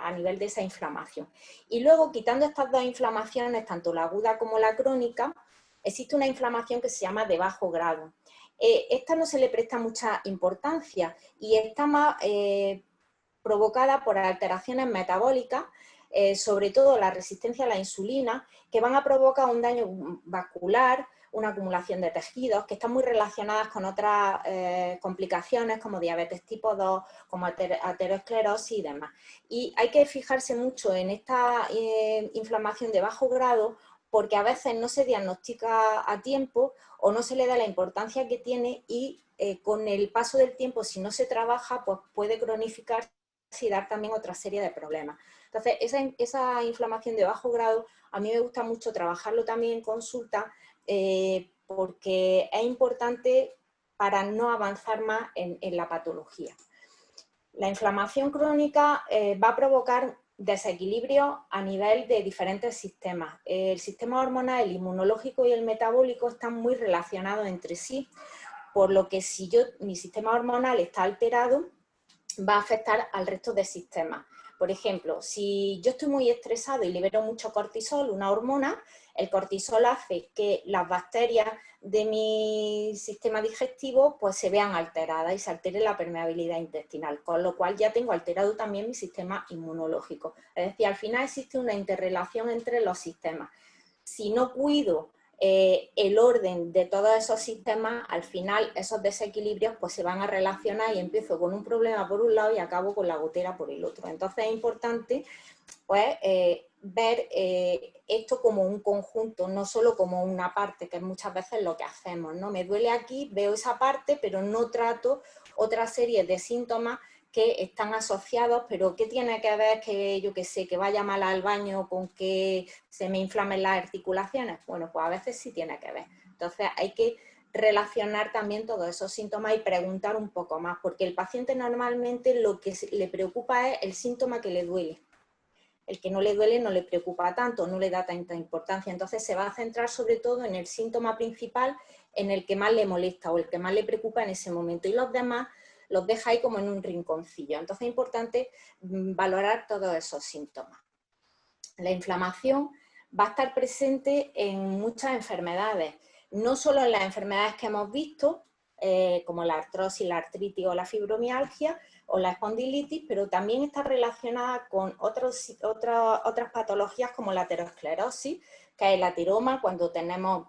a nivel de esa inflamación. Y luego, quitando estas dos inflamaciones, tanto la aguda como la crónica, existe una inflamación que se llama de bajo grado. Esta no se le presta mucha importancia y está más provocada por alteraciones metabólicas, sobre todo la resistencia a la insulina, que van a provocar un daño vascular, una acumulación de tejidos, que están muy relacionadas con otras complicaciones como diabetes tipo 2, como aterosclerosis y demás. Y hay que fijarse mucho en esta inflamación de bajo grado, porque a veces no se diagnostica a tiempo o no se le da la importancia que tiene y con el paso del tiempo, si no se trabaja, pues puede cronificar y dar también otra serie de problemas. Entonces, esa inflamación de bajo grado, a mí me gusta mucho trabajarlo también en consulta porque es importante para no avanzar más en la patología. La inflamación crónica va a provocar desequilibrio a nivel de diferentes sistemas. El sistema hormonal, el inmunológico y el metabólico están muy relacionados entre sí, por lo que si mi sistema hormonal está alterado, va a afectar al resto del sistema. Por ejemplo, si yo estoy muy estresado y libero mucho cortisol, una hormona, el cortisol hace que las bacterias de mi sistema digestivo pues se vean alteradas y se altere la permeabilidad intestinal, con lo cual ya tengo alterado también mi sistema inmunológico. Es decir, al final existe una interrelación entre los sistemas. Si no cuido el orden de todos esos sistemas, al final esos desequilibrios pues se van a relacionar y empiezo con un problema por un lado y acabo con la gotera por el otro. Entonces es importante pues ver esto como un conjunto, no solo como una parte, que es muchas veces lo que hacemos, ¿no? Me duele aquí, veo esa parte, pero no trato otra serie de síntomas que están asociados, pero ¿qué tiene que ver que yo qué sé, que vaya mal al baño con que se me inflamen las articulaciones? Bueno, pues a veces sí tiene que ver. Entonces hay que relacionar también todos esos síntomas y preguntar un poco más, porque el paciente normalmente lo que le preocupa es el síntoma que le duele. El que no le duele no le preocupa tanto, no le da tanta importancia. Entonces se va a centrar sobre todo en el síntoma principal, en el que más le molesta o el que más le preocupa en ese momento. Y los demás los deja ahí como en un rinconcillo. Entonces es importante valorar todos esos síntomas. La inflamación va a estar presente en muchas enfermedades, no solo en las enfermedades que hemos visto, como la artrosis, la artritis o la fibromialgia o la espondilitis, pero también está relacionada con otras patologías como la aterosclerosis, que es el ateroma, cuando tenemos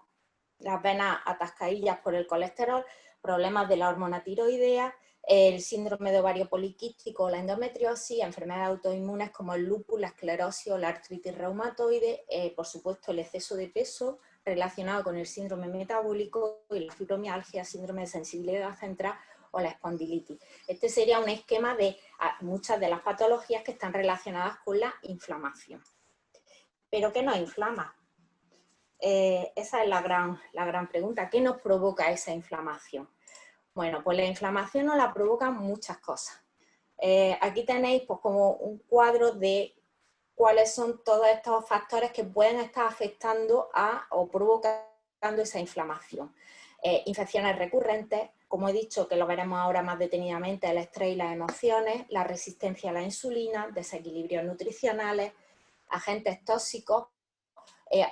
las venas atascadillas por el colesterol, problemas de la hormona tiroidea, el síndrome de ovario poliquístico, la endometriosis, enfermedades autoinmunes como el lupus, la esclerosis o la artritis reumatoide, por supuesto el exceso de peso relacionado con el síndrome metabólico y la fibromialgia, síndrome de sensibilidad central o la espondilitis. Este sería un esquema de muchas de las patologías que están relacionadas con la inflamación. ¿Pero qué nos inflama? Esa es la gran pregunta. ¿Qué nos provoca esa inflamación? Bueno, pues la inflamación nos la provocan muchas cosas. Aquí tenéis pues, como un cuadro de cuáles son todos estos factores que pueden estar afectando o provocando esa inflamación. Infecciones recurrentes, como he dicho, que lo veremos ahora más detenidamente, el estrés y las emociones, la resistencia a la insulina, desequilibrios nutricionales, agentes tóxicos.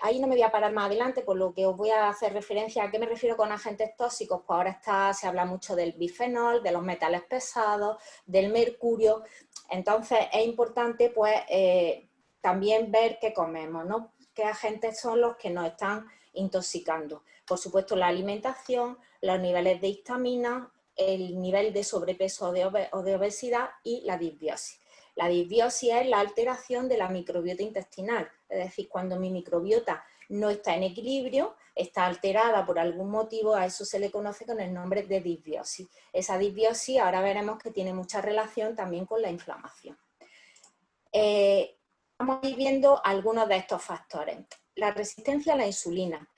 Ahí no me voy a parar más adelante, por lo que os voy a hacer referencia a qué me refiero con agentes tóxicos. Pues ahora se habla mucho del bifenol, de los metales pesados, del mercurio. Entonces es importante pues también ver qué comemos, ¿no? Qué agentes son los que nos están intoxicando. Por supuesto la alimentación, los niveles de histamina, el nivel de sobrepeso o de obesidad y la disbiosis. La disbiosis es la alteración de la microbiota intestinal, es decir, cuando mi microbiota no está en equilibrio, está alterada por algún motivo, a eso se le conoce con el nombre de disbiosis. Esa disbiosis ahora veremos que tiene mucha relación también con la inflamación. Vamos a ir viendo algunos de estos factores. La resistencia a la insulina.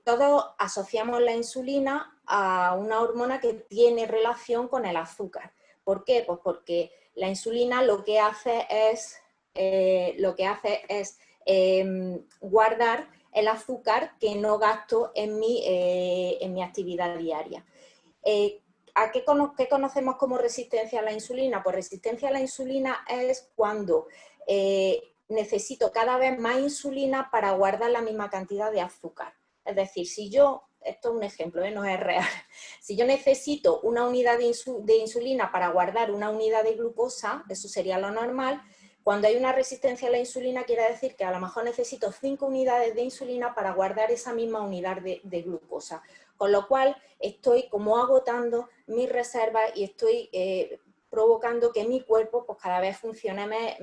Todos asociamos la insulina a una hormona que tiene relación con el azúcar. ¿Por qué? Pues porque la insulina lo que hace es guardar el azúcar que no gasto en mi actividad diaria. ¿Qué conocemos como resistencia a la insulina? Pues resistencia a la insulina es cuando necesito cada vez más insulina para guardar la misma cantidad de azúcar. Es decir, si yo, esto es un ejemplo, no es real, si yo necesito una unidad de insulina para guardar una unidad de glucosa, eso sería lo normal. Cuando hay una resistencia a la insulina quiere decir que a lo mejor necesito 5 unidades de insulina para guardar esa misma unidad de glucosa. Con lo cual estoy como agotando mis reservas y estoy provocando que mi cuerpo pues, cada vez funcione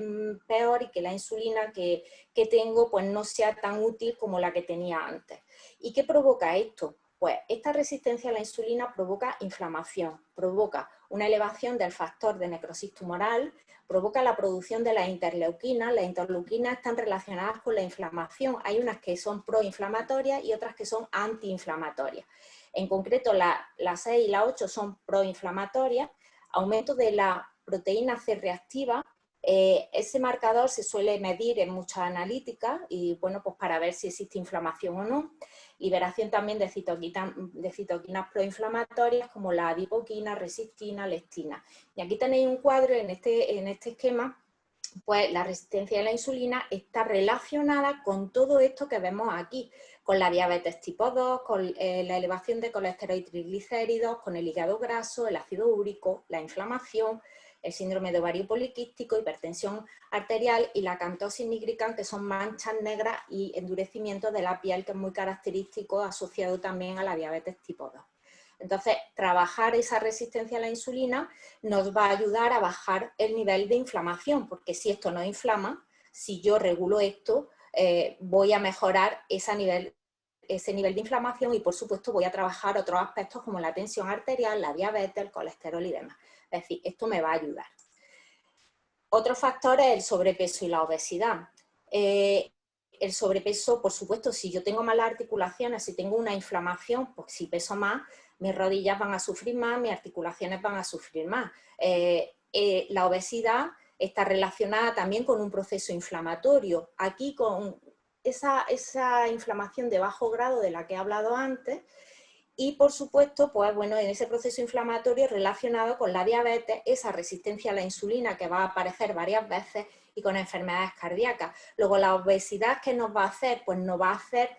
peor y que la insulina que tengo pues, no sea tan útil como la que tenía antes. ¿Y qué provoca esto? Pues esta resistencia a la insulina provoca inflamación, provoca una elevación del factor de necrosis tumoral, provoca la producción de las interleuquinas. Las interleuquinas están relacionadas con la inflamación. Hay unas que son proinflamatorias y otras que son antiinflamatorias. En concreto, la 6 y la 8 son proinflamatorias. Aumento de la proteína C reactiva. Ese marcador se suele medir en muchas analíticas y bueno, pues para ver si existe inflamación o no. Liberación también de citoquinas proinflamatorias como la adipoquina, resistina, lectina. Y aquí tenéis un cuadro en este esquema, pues la resistencia a la insulina está relacionada con todo esto que vemos aquí, con la diabetes tipo 2, con la elevación de colesterol y triglicéridos, con el hígado graso, el ácido úrico, la inflamación, el síndrome de ovario poliquístico, hipertensión arterial y la acanthosis nigricans, que son manchas negras y endurecimiento de la piel, que es muy característico, asociado también a la diabetes tipo 2. Entonces, trabajar esa resistencia a la insulina nos va a ayudar a bajar el nivel de inflamación, porque si esto no inflama, si yo regulo esto, voy a mejorar ese nivel de inflamación y, por supuesto, voy a trabajar otros aspectos como la tensión arterial, la diabetes, el colesterol y demás. Es decir, esto me va a ayudar. Otro factor es el sobrepeso y la obesidad. El sobrepeso, por supuesto, si yo tengo malas articulaciones, si tengo una inflamación, pues si peso más, mis rodillas van a sufrir más, mis articulaciones van a sufrir más. La obesidad está relacionada también con un proceso inflamatorio. Aquí con esa inflamación de bajo grado de la que he hablado antes, y por supuesto, pues bueno, en ese proceso inflamatorio relacionado con la diabetes, esa resistencia a la insulina que va a aparecer varias veces y con enfermedades cardíacas. Luego la obesidad, ¿qué nos va a hacer? Pues nos va a hacer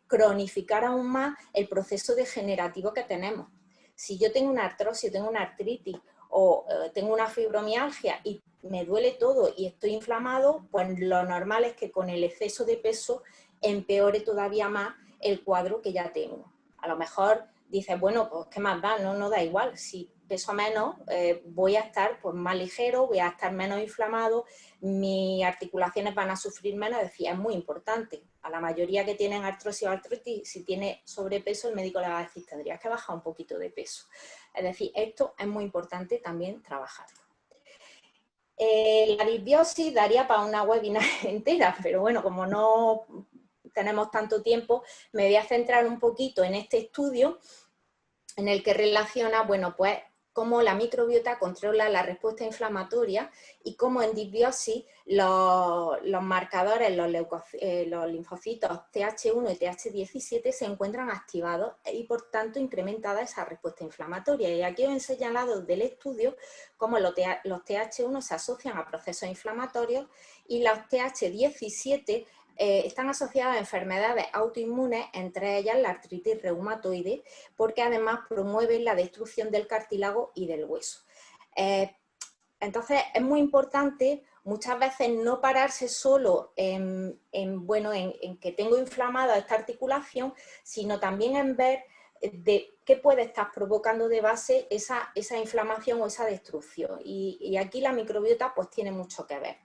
cronificar aún más el proceso degenerativo que tenemos. Si yo tengo una artrosis, tengo una artritis o tengo una fibromialgia y me duele todo y estoy inflamado, pues lo normal es que con el exceso de peso empeore todavía más el cuadro que ya tengo. A lo mejor dices, bueno, pues qué más da, no da igual, si peso menos voy a estar pues, más ligero, voy a estar menos inflamado, mis articulaciones van a sufrir menos, es decir, es muy importante. A la mayoría que tienen artrosis o artritis, si tiene sobrepeso, el médico le va a decir, tendrías que bajar un poquito de peso. Es decir, esto es muy importante también trabajarlo. La disbiosis daría para una webinar entera, pero bueno, como no tenemos tanto tiempo, me voy a centrar un poquito en este estudio en el que relaciona, bueno, pues cómo la microbiota controla la respuesta inflamatoria y cómo en disbiosis los marcadores, los linfocitos Th1 y Th17 se encuentran activados y por tanto incrementada esa respuesta inflamatoria. Y aquí os he señalado del estudio cómo los Th1 se asocian a procesos inflamatorios y los Th17 están asociadas a enfermedades autoinmunes, entre ellas la artritis reumatoide, porque además promueven la destrucción del cartílago y del hueso. Entonces es muy importante muchas veces no pararse solo en que tengo inflamada esta articulación, sino también en ver de qué puede estar provocando de base esa inflamación o esa destrucción. Y aquí la microbiota pues tiene mucho que ver.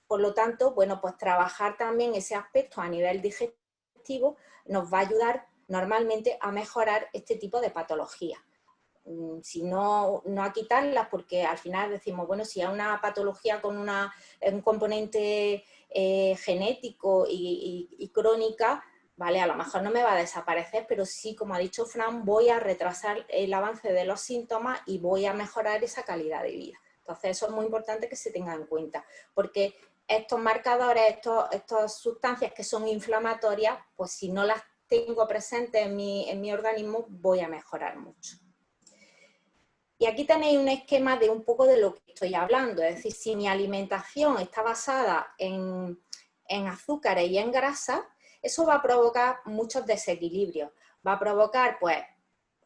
Por lo tanto, bueno, pues trabajar también ese aspecto a nivel digestivo nos va a ayudar normalmente a mejorar este tipo de patologías. Si no a quitarlas, porque al final decimos, bueno, si hay una patología con un componente genético y crónica, vale, a lo mejor no me va a desaparecer, pero sí, como ha dicho Fran, voy a retrasar el avance de los síntomas y voy a mejorar esa calidad de vida. Entonces eso es muy importante que se tenga en cuenta, porque estos marcadores, estas sustancias que son inflamatorias, pues si no las tengo presentes en mi organismo, voy a mejorar mucho. Y aquí tenéis un esquema de un poco de lo que estoy hablando, es decir, si mi alimentación está basada en azúcares y en grasa, eso va a provocar muchos desequilibrios, va a provocar pues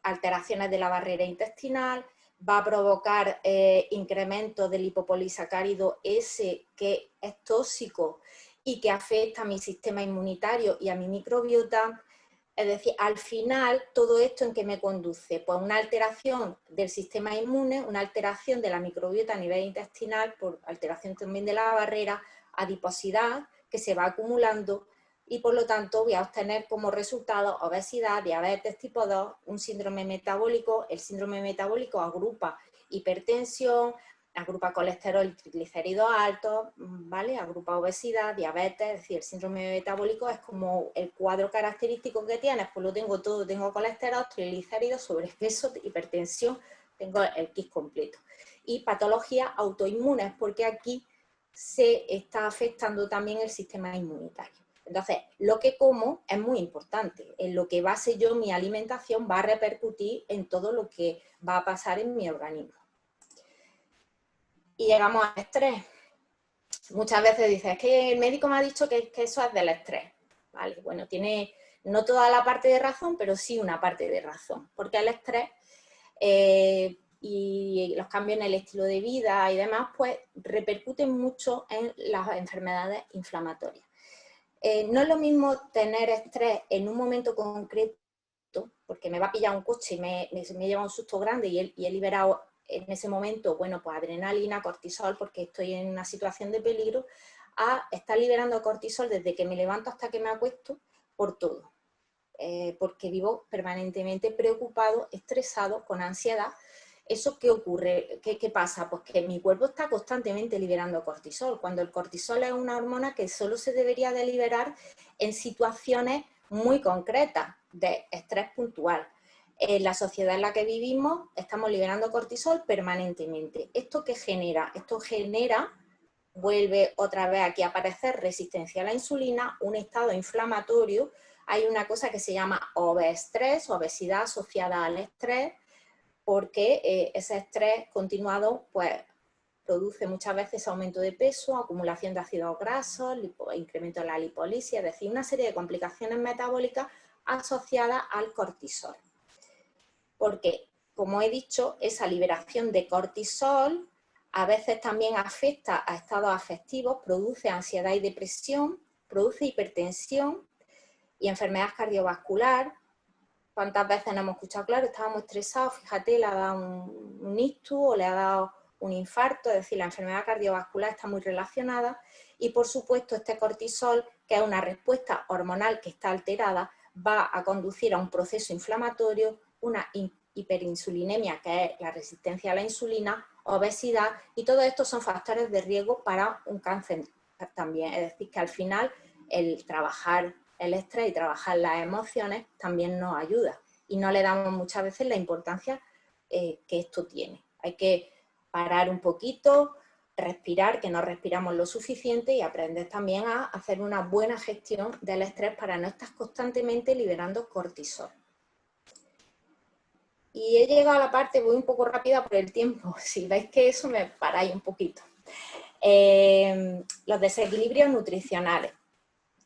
alteraciones de la barrera intestinal, va a provocar incremento del lipopolisacárido S, que es tóxico y que afecta a mi sistema inmunitario y a mi microbiota. Es decir, al final, todo esto ¿en qué me conduce? Pues una alteración del sistema inmune, una alteración de la microbiota a nivel intestinal, por alteración también de la barrera, adiposidad que se va acumulando y por lo tanto voy a obtener como resultado obesidad, diabetes tipo 2, un síndrome metabólico. El síndrome metabólico agrupa hipertensión, agrupa colesterol y triglicéridos altos, ¿vale? Agrupa obesidad, diabetes, es decir, el síndrome metabólico es como el cuadro característico que tienes, pues lo tengo todo, tengo colesterol, triglicéridos, sobrepeso, hipertensión, tengo el kit completo. Y patologías autoinmunes, porque aquí se está afectando también el sistema inmunitario. Entonces, lo que como es muy importante. En lo que base yo mi alimentación va a repercutir en todo lo que va a pasar en mi organismo. Y llegamos al estrés. Muchas veces dices, es que el médico me ha dicho que eso es del estrés. ¿Vale? Bueno, tiene no toda la parte de razón, pero sí una parte de razón. Porque el estrés y los cambios en el estilo de vida y demás, pues repercuten mucho en las enfermedades inflamatorias. No es lo mismo tener estrés en un momento concreto, porque me va a pillar un coche y me lleva un susto grande y he liberado en ese momento, bueno, pues adrenalina, cortisol, porque estoy en una situación de peligro, a estar liberando cortisol desde que me levanto hasta que me acuesto por todo. Porque vivo permanentemente preocupado, estresado, con ansiedad. ¿Eso qué ocurre? ¿Qué pasa? Pues que mi cuerpo está constantemente liberando cortisol, cuando el cortisol es una hormona que solo se debería de liberar en situaciones muy concretas de estrés puntual. En la sociedad en la que vivimos estamos liberando cortisol permanentemente. ¿Esto qué genera? Esto genera, vuelve otra vez aquí a aparecer resistencia a la insulina, un estado inflamatorio. Hay una cosa que se llama obestrés, obesidad asociada al estrés, porque ese estrés continuado pues, produce muchas veces aumento de peso, acumulación de ácidos grasos, incremento de la lipólisis, es decir, una serie de complicaciones metabólicas asociadas al cortisol. Porque, como he dicho, esa liberación de cortisol a veces también afecta a estados afectivos, produce ansiedad y depresión, produce hipertensión y enfermedad cardiovascular. ¿Cuántas veces nos hemos escuchado? Claro, estábamos estresados, fíjate, le ha dado un ictus o le ha dado un infarto, es decir, la enfermedad cardiovascular está muy relacionada y, por supuesto, este cortisol, que es una respuesta hormonal que está alterada, va a conducir a un proceso inflamatorio, una hiperinsulinemia, que es la resistencia a la insulina, obesidad, y todo esto son factores de riesgo para un cáncer también. Es decir, que al final el trabajar el estrés y trabajar las emociones también nos ayuda y no le damos muchas veces la importancia que esto tiene. Hay que parar un poquito, respirar, que no respiramos lo suficiente y aprender también a hacer una buena gestión del estrés para no estar constantemente liberando cortisol. Y he llegado a la parte, voy un poco rápida por el tiempo, si veis que eso me paráis un poquito. Los desequilibrios nutricionales.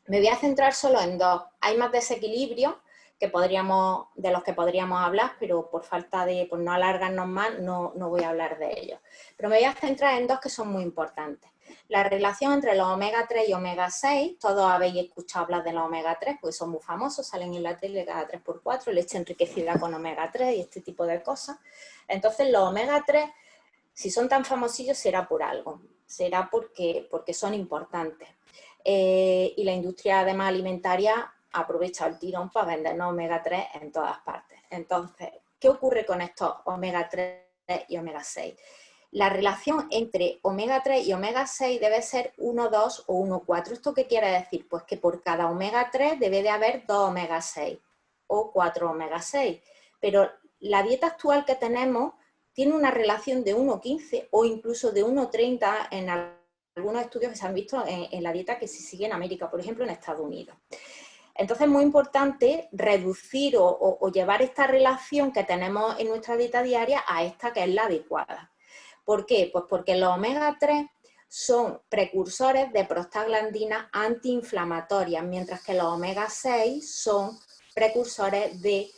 Me voy a centrar solo en dos. Hay más desequilibrios de los que podríamos hablar, pero por falta de, por no alargarnos más, no voy a hablar de ellos. Pero me voy a centrar en dos que son muy importantes. La relación entre los omega 3 y omega 6, todos habéis escuchado hablar de los omega 3, porque son muy famosos, salen en la tele cada 3×4, leche enriquecida con omega 3 y este tipo de cosas. Entonces los omega 3, si son tan famosillos, será por algo, será porque son importantes. Y la industria además alimentaria aprovecha el tirón para vendernos omega 3 en todas partes. Entonces, ¿qué ocurre con estos omega 3 y omega 6? La relación entre omega 3 y omega 6 debe ser 1,2 o 1,4. ¿Esto qué quiere decir? Pues que por cada omega 3 debe de haber 2 omega 6 o 4 omega 6. Pero la dieta actual que tenemos tiene una relación de 1,15 o incluso de 1,30 en algunos estudios que se han visto en la dieta que se sigue en América, por ejemplo en Estados Unidos. Entonces es muy importante reducir o llevar esta relación que tenemos en nuestra dieta diaria a esta que es la adecuada. ¿Por qué? Pues porque los omega 3 son precursores de prostaglandinas antiinflamatorias, mientras que los omega 6 son precursores de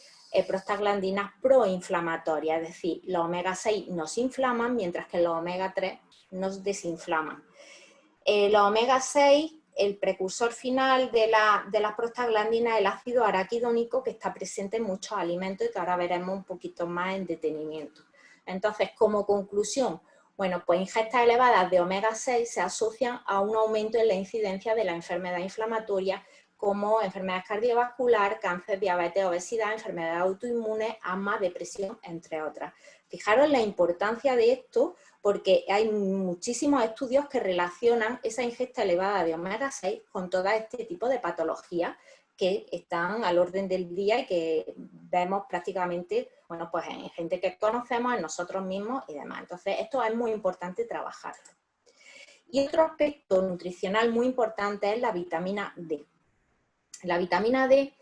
prostaglandinas proinflamatorias, es decir, los omega 6 nos inflaman, mientras que los omega 3 nos desinflaman. Los omega 6, el precursor final de la prostaglandina es el ácido araquidónico, que está presente en muchos alimentos y que ahora veremos un poquito más en detenimiento. Entonces, como conclusión, bueno, pues ingestas elevadas de omega 6 se asocian a un aumento en la incidencia de la enfermedad inflamatoria como enfermedades cardiovasculares, cáncer, diabetes, obesidad, enfermedades autoinmunes, asma, depresión, entre otras. Fijaros la importancia de esto porque hay muchísimos estudios que relacionan esa ingesta elevada de omega 6 con todo este tipo de patologías que están al orden del día y que vemos prácticamente, bueno, pues en gente que conocemos, en nosotros mismos y demás. Entonces, esto es muy importante trabajarlo. Y otro aspecto nutricional muy importante es la vitamina D. La vitamina D,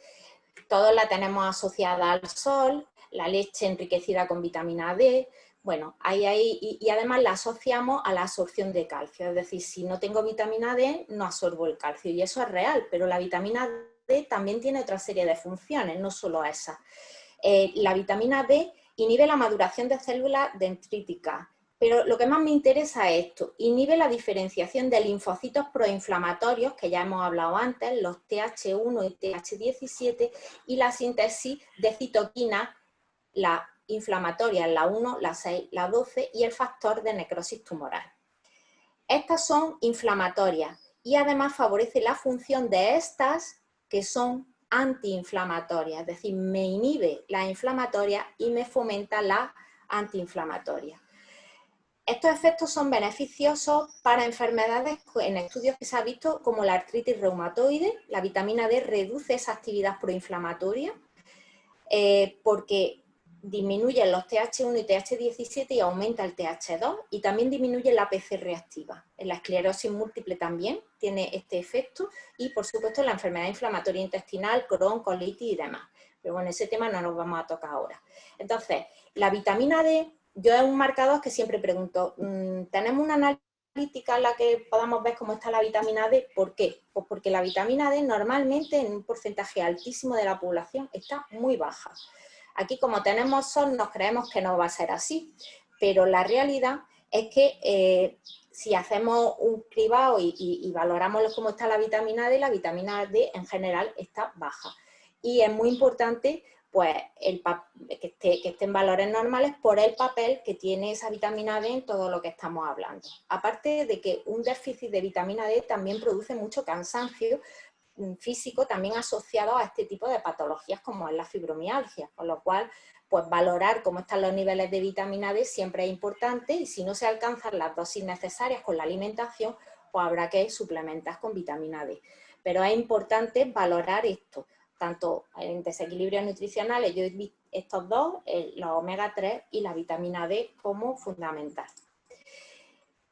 todos la tenemos asociada al sol, la leche enriquecida con vitamina D, bueno, y además la asociamos a la absorción de calcio, es decir, si no tengo vitamina D, no absorbo el calcio, y eso es real, pero la vitamina D también tiene otra serie de funciones, no solo esa. La vitamina D inhibe la maduración de células dendríticas, pero lo que más me interesa es esto, inhibe la diferenciación de linfocitos proinflamatorios, que ya hemos hablado antes, los TH1 y TH17, y la síntesis de citoquinas, la inflamatoria, la 1, la 6, la 12 y el factor de necrosis tumoral. Estas son inflamatorias y además favorece la función de estas que son antiinflamatorias, es decir, me inhibe la inflamatoria y me fomenta la antiinflamatoria. Estos efectos son beneficiosos para enfermedades en estudios que se ha visto como la artritis reumatoide. La vitamina D reduce esa actividad proinflamatoria porque disminuye los TH1 y TH17 y aumenta el TH2 y también disminuye la APC reactiva. En la esclerosis múltiple también tiene este efecto y por supuesto la enfermedad inflamatoria intestinal, Crohn, colitis y demás. Pero bueno, ese tema no nos vamos a tocar ahora. Entonces, la vitamina D, yo es un marcador que siempre pregunto, ¿tenemos una analítica en la que podamos ver cómo está la vitamina D? ¿Por qué? Pues porque la vitamina D normalmente en un porcentaje altísimo de la población está muy baja. Aquí como tenemos sol nos creemos que no va a ser así, pero la realidad es que si hacemos un cribado y valoramos cómo está la vitamina D en general está baja. Y es muy importante pues, que esté en valores normales por el papel que tiene esa vitamina D en todo lo que estamos hablando. Aparte de que un déficit de vitamina D también produce mucho cansancio físico también asociado a este tipo de patologías como es la fibromialgia, con lo cual pues valorar cómo están los niveles de vitamina D siempre es importante y si no se alcanzan las dosis necesarias con la alimentación, pues habrá que suplementar con vitamina D. Pero es importante valorar esto, tanto en desequilibrios nutricionales, yo he visto estos dos, los omega 3 y la vitamina D como fundamental.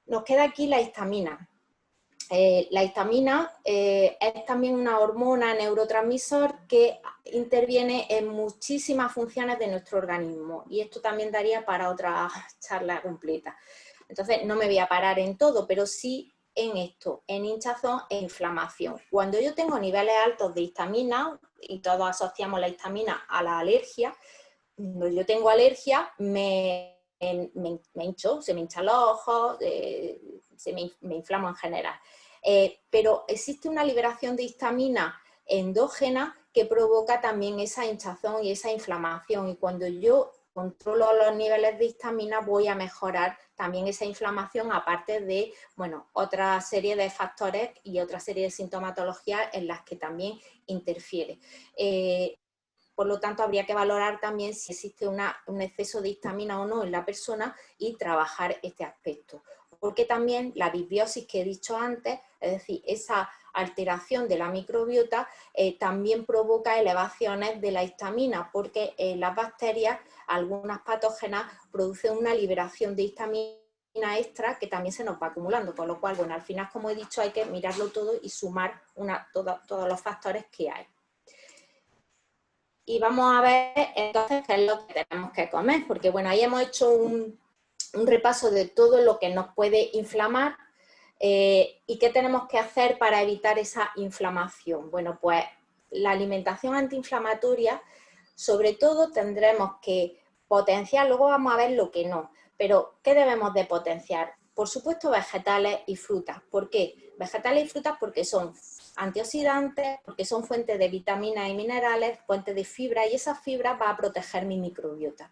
Nos queda aquí la histamina. La histamina es también una hormona neurotransmisor que interviene en muchísimas funciones de nuestro organismo y esto también daría para otra charla completa. Entonces no me voy a parar en todo, pero sí en esto, en hinchazón e inflamación. Cuando yo tengo niveles altos de histamina, y todos asociamos la histamina a la alergia, cuando yo tengo alergia me hincho, se me hinchan los ojos, me inflamo en general. Pero existe una liberación de histamina endógena que provoca también esa hinchazón y esa inflamación y cuando yo controlo los niveles de histamina voy a mejorar también esa inflamación aparte de, bueno, otra serie de factores y otra serie de sintomatologías en las que también interfiere. Por lo tanto, habría que valorar también si existe un exceso de histamina o no en la persona y trabajar este aspecto. Porque también la disbiosis que he dicho antes, es decir, esa alteración de la microbiota, también provoca elevaciones de la histamina, porque las bacterias, algunas patógenas, producen una liberación de histamina extra que también se nos va acumulando, con lo cual, bueno, al final, como he dicho, hay que mirarlo todo y sumar todos los factores que hay. Y vamos a ver entonces qué es lo que tenemos que comer, porque bueno, ahí hemos hecho un repaso de todo lo que nos puede inflamar y qué tenemos que hacer para evitar esa inflamación. Bueno, pues la alimentación antiinflamatoria, sobre todo tendremos que potenciar, luego vamos a ver lo que no, pero ¿qué debemos de potenciar? Por supuesto, vegetales y frutas. ¿Por qué? Vegetales y frutas porque son antioxidantes, porque son fuentes de vitaminas y minerales, fuentes de fibra, y esas fibras van a proteger mi microbiota.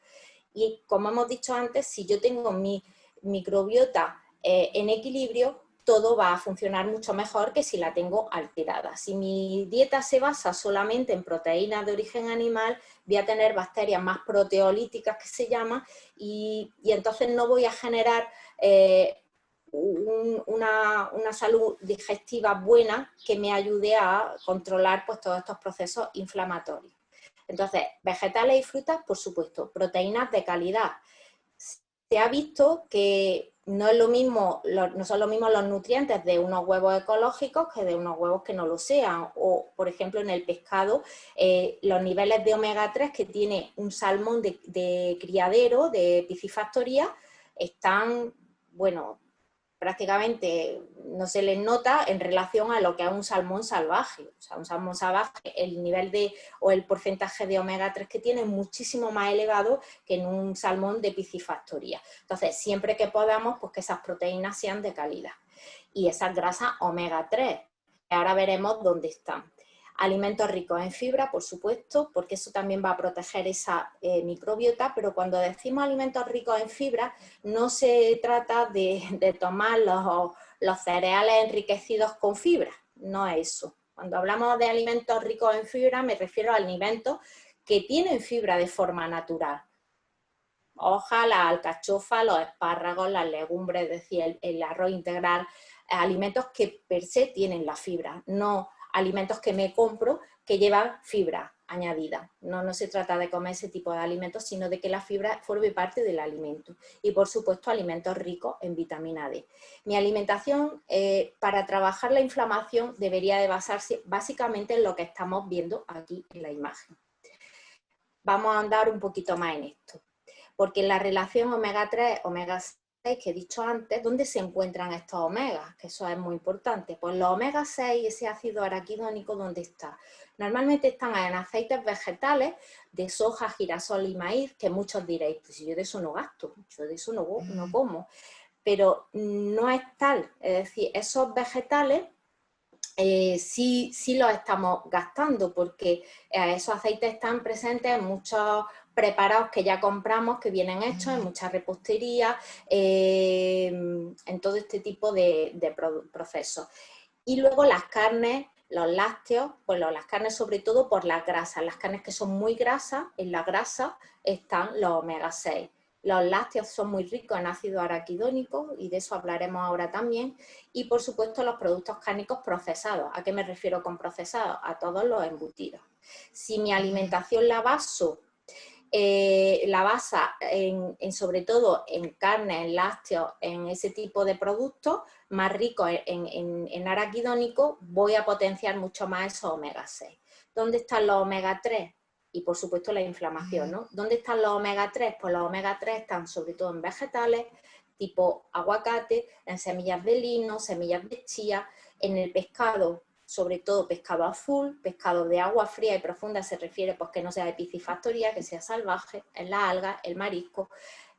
Y como hemos dicho antes, si yo tengo mi microbiota en equilibrio, todo va a funcionar mucho mejor que si la tengo alterada. Si mi dieta se basa solamente en proteínas de origen animal, voy a tener bacterias más proteolíticas, que se llama, y entonces no voy a generar una salud digestiva buena que me ayude a controlar pues, todos estos procesos inflamatorios. Entonces, vegetales y frutas, por supuesto, proteínas de calidad. Se ha visto que no es lo mismo, no son lo mismo los nutrientes de unos huevos ecológicos que de unos huevos que no lo sean. O, por ejemplo, en el pescado, los niveles de omega 3 que tiene un salmón de criadero, de piscifactoría, están, bueno, prácticamente no se les nota en relación a lo que es un salmón salvaje. O sea, un salmón salvaje, el nivel o el porcentaje de omega 3 que tiene es muchísimo más elevado que en un salmón de piscifactoría. Entonces, siempre que podamos, pues que esas proteínas sean de calidad. Y esas grasas omega 3, ahora veremos dónde están. Alimentos ricos en fibra, por supuesto, porque eso también va a proteger esa microbiota, pero cuando decimos alimentos ricos en fibra, no se trata de tomar los cereales enriquecidos con fibra, no es eso. Cuando hablamos de alimentos ricos en fibra, me refiero a alimentos que tienen fibra de forma natural. Hojas, la alcachofa, los espárragos, las legumbres, es decir, el arroz integral, alimentos que per se tienen la fibra, no alimentos que me compro que llevan fibra añadida. No se trata de comer ese tipo de alimentos, sino de que la fibra forme parte del alimento. Y por supuesto, alimentos ricos en vitamina D. Mi alimentación para trabajar la inflamación debería de basarse básicamente en lo que estamos viendo aquí en la imagen. Vamos a andar un poquito más en esto. Porque en la relación omega 3, omega 6, que he dicho antes, ¿dónde se encuentran estos omegas? Que eso es muy importante. Pues los omega 6, ese ácido araquidónico, ¿dónde está? Normalmente están en aceites vegetales de soja, girasol y maíz, que muchos diréis, pues si yo de eso no gasto, yo de eso no como. Pero no es tal, es decir, esos vegetales sí los estamos gastando, porque esos aceites están presentes en muchos preparados que ya compramos, que vienen hechos en mucha repostería, en todo este tipo de procesos. Y luego las carnes, los lácteos, pues las carnes sobre todo por las grasas. Las carnes que son muy grasas, en la grasa están los omega 6. Los lácteos son muy ricos en ácido araquidónico y de eso hablaremos ahora también. Y por supuesto los productos cárnicos procesados. ¿A qué me refiero con procesados? A todos los embutidos. Si mi alimentación la basa sobre todo en carne, en lácteos, en ese tipo de productos más ricos en araquidónico, voy a potenciar mucho más esos omega 6. ¿Dónde están los omega 3? Y por supuesto la inflamación, ¿no? ¿Dónde están los omega 3? Pues los omega 3 están sobre todo en vegetales, tipo aguacate, en semillas de lino, semillas de chía, en el pescado, sobre todo pescado azul, pescado de agua fría y profunda, se refiere pues que no sea de piscifactoría, que sea salvaje, en la alga, el marisco,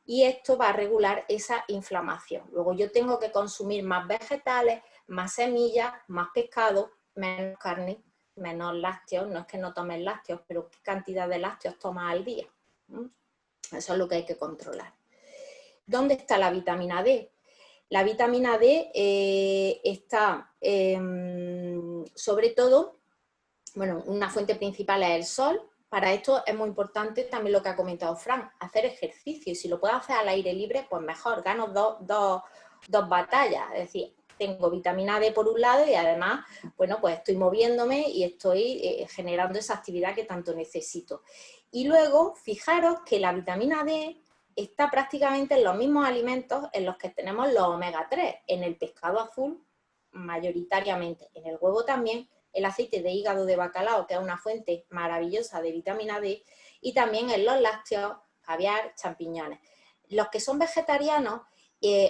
y esto va a regular esa inflamación. Luego yo tengo que consumir más vegetales, más semillas, más pescado, menos carne, menos lácteos. No es que no tomes lácteos, pero ¿qué cantidad de lácteos tomas al día? Eso es lo que hay que controlar. ¿Dónde está la vitamina D? La vitamina D está sobre todo, bueno, una fuente principal es el sol. Para esto es muy importante también lo que ha comentado Fran, hacer ejercicio. Y si lo puedo hacer al aire libre, pues mejor, gano dos batallas. Es decir, tengo vitamina D por un lado y además, bueno, pues estoy moviéndome y estoy generando esa actividad que tanto necesito. Y luego, fijaros que la vitamina D está prácticamente en los mismos alimentos en los que tenemos los omega 3, en el pescado azul mayoritariamente, en el huevo también, el aceite de hígado de bacalao, que es una fuente maravillosa de vitamina D, y también en los lácteos, caviar, champiñones. Los que son vegetarianos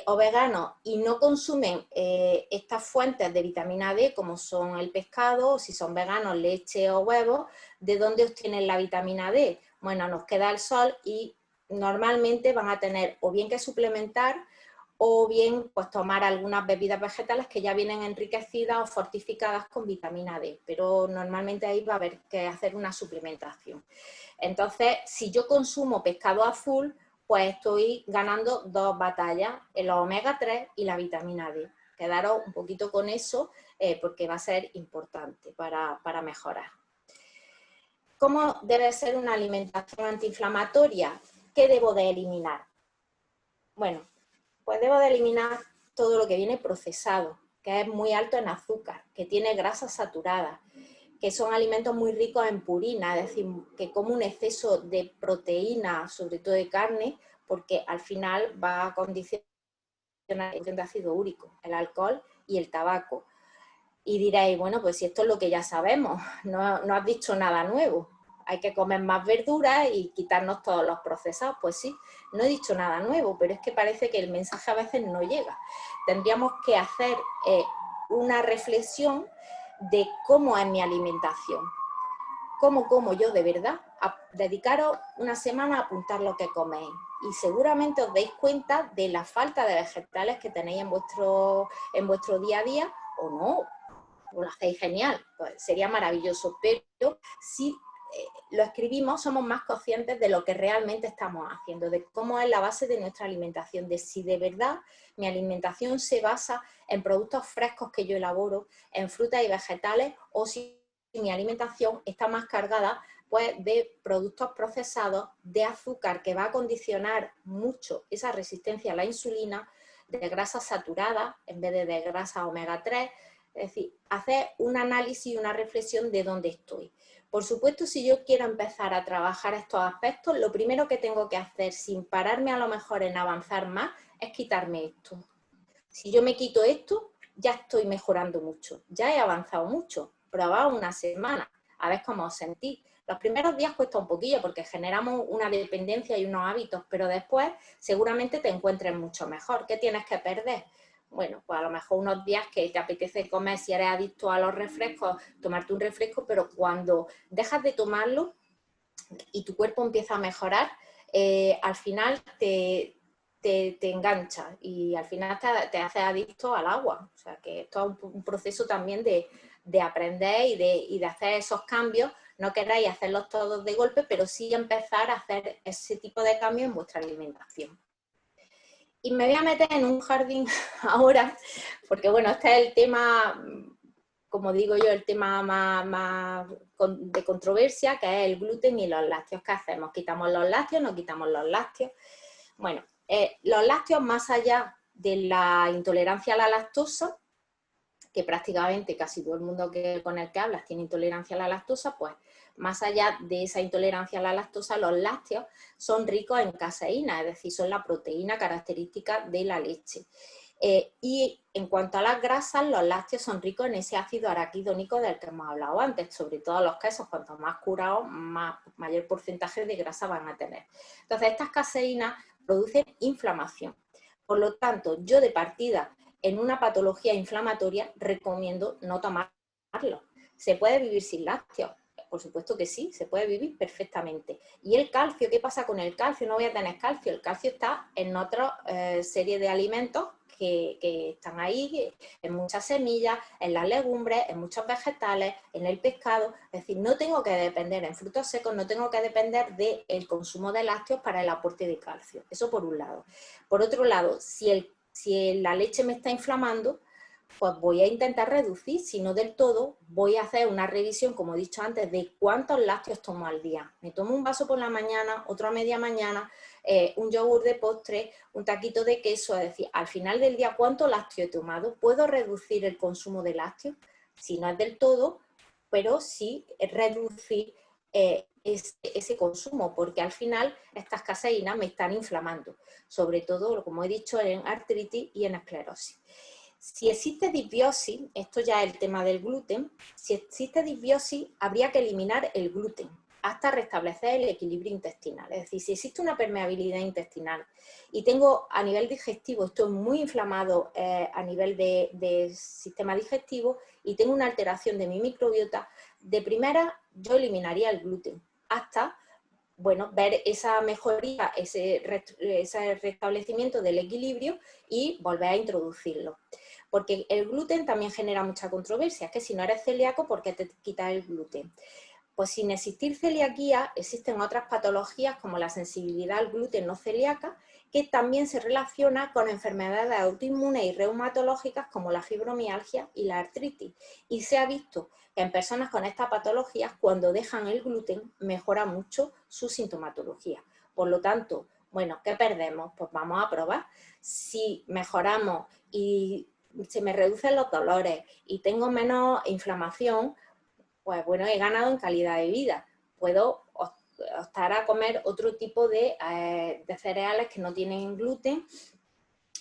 o veganos y no consumen estas fuentes de vitamina D, como son el pescado, o si son veganos, leche o huevos, ¿de dónde obtienen la vitamina D? Bueno, nos queda el sol y normalmente van a tener o bien que suplementar o bien pues tomar algunas bebidas vegetales que ya vienen enriquecidas o fortificadas con vitamina D, pero normalmente ahí va a haber que hacer una suplementación. Entonces, si yo consumo pescado azul, pues estoy ganando dos batallas, el omega 3 y la vitamina D. Quedaros un poquito con eso porque va a ser importante para mejorar. ¿Cómo debe ser una alimentación antiinflamatoria? ¿Qué debo de eliminar? Bueno, pues debo de eliminar todo lo que viene procesado, que es muy alto en azúcar, que tiene grasas saturadas, que son alimentos muy ricos en purina, es decir, que como un exceso de proteína, sobre todo de carne, porque al final va a condicionar el ácido úrico, el alcohol y el tabaco. Y diréis, bueno, pues si esto es lo que ya sabemos, no has dicho nada nuevo. Hay que comer más verduras y quitarnos todos los procesados. Pues sí, no he dicho nada nuevo, pero es que parece que el mensaje a veces no llega. Tendríamos que hacer una reflexión de cómo es mi alimentación. ¿Cómo como yo de verdad? Dedicaros una semana a apuntar lo que coméis. Y seguramente os dais cuenta de la falta de vegetales que tenéis en vuestro día a día, o no, o lo hacéis genial, pues sería maravilloso, pero si lo escribimos somos más conscientes de lo que realmente estamos haciendo, de cómo es la base de nuestra alimentación, de si de verdad mi alimentación se basa en productos frescos que yo elaboro, en frutas y vegetales, o si mi alimentación está más cargada pues, de productos procesados, de azúcar, que va a condicionar mucho esa resistencia a la insulina, de grasas saturadas en vez de grasa omega 3, es decir, hacer un análisis y una reflexión de dónde estoy. Por supuesto, si yo quiero empezar a trabajar estos aspectos, lo primero que tengo que hacer, sin pararme a lo mejor en avanzar más, es quitarme esto. Si yo me quito esto, ya estoy mejorando mucho, ya he avanzado mucho. Probad una semana, a ver cómo os sentís. Los primeros días cuesta un poquillo porque generamos una dependencia y unos hábitos, pero después seguramente te encuentres mucho mejor. ¿Qué tienes que perder? Bueno, pues a lo mejor unos días que te apetece comer, si eres adicto a los refrescos, tomarte un refresco, pero cuando dejas de tomarlo y tu cuerpo empieza a mejorar, al final te engancha y al final te haces adicto al agua. O sea que esto es un proceso también de aprender y de hacer esos cambios. No queráis hacerlos todos de golpe, pero sí empezar a hacer ese tipo de cambios en vuestra alimentación. Y me voy a meter en un jardín ahora, porque bueno, este es el tema, como digo yo, el tema más de controversia, que es el gluten y los lácteos. ¿Qué hacemos? ¿Quitamos los lácteos? ¿No quitamos los lácteos? Bueno, los lácteos, más allá de la intolerancia a la lactosa, que prácticamente casi todo el mundo con el que hablas tiene intolerancia a la lactosa, pues más allá de esa intolerancia a la lactosa, los lácteos son ricos en caseína, es decir, son la proteína característica de la leche. Y en cuanto a las grasas, los lácteos son ricos en ese ácido araquidónico del que hemos hablado antes, sobre todo los quesos, cuanto más curados, mayor porcentaje de grasa van a tener. Entonces, estas caseínas producen inflamación. Por lo tanto, yo de partida, en una patología inflamatoria, recomiendo no tomarlo. ¿Se puede vivir sin lácteos? Por supuesto que sí, se puede vivir perfectamente. ¿Y el calcio? ¿Qué pasa con el calcio? No voy a tener calcio. El calcio está en otra serie de alimentos que están ahí, en muchas semillas, en las legumbres, en muchos vegetales, en el pescado. Es decir, no tengo que depender, en frutos secos, no tengo que depender del consumo de lácteos para el aporte de calcio. Eso por un lado. Por otro lado, si la leche me está inflamando, pues voy a intentar reducir, si no del todo, voy a hacer una revisión, como he dicho antes, de cuántos lácteos tomo al día. Me tomo un vaso por la mañana, otro a media mañana, un yogur de postre, un taquito de queso, es decir, al final del día, ¿cuánto lácteo he tomado? ¿Puedo reducir el consumo de lácteos? Si no es del todo, pero sí reducir ese consumo, porque al final estas caseínas me están inflamando, sobre todo, como he dicho, en artritis y en esclerosis. Si existe disbiosis, esto ya es el tema del gluten, si existe disbiosis habría que eliminar el gluten hasta restablecer el equilibrio intestinal. Es decir, si existe una permeabilidad intestinal y tengo a nivel digestivo, estoy muy inflamado a nivel de sistema digestivo y tengo una alteración de mi microbiota, de primera yo eliminaría el gluten hasta, bueno, ver esa mejoría, ese restablecimiento del equilibrio y volver a introducirlo. Porque el gluten también genera mucha controversia, es que si no eres celíaco, ¿por qué te quitas el gluten? Pues sin existir celiaquía, existen otras patologías como la sensibilidad al gluten no celíaca, que también se relaciona con enfermedades autoinmunes y reumatológicas como la fibromialgia y la artritis. Y se ha visto que en personas con estas patologías, cuando dejan el gluten, mejora mucho su sintomatología. Por lo tanto, bueno, ¿qué perdemos? Pues vamos a probar. Si mejoramos y se me reducen los dolores y tengo menos inflamación, pues bueno, he ganado en calidad de vida. Puedo optar a comer otro tipo de cereales que no tienen gluten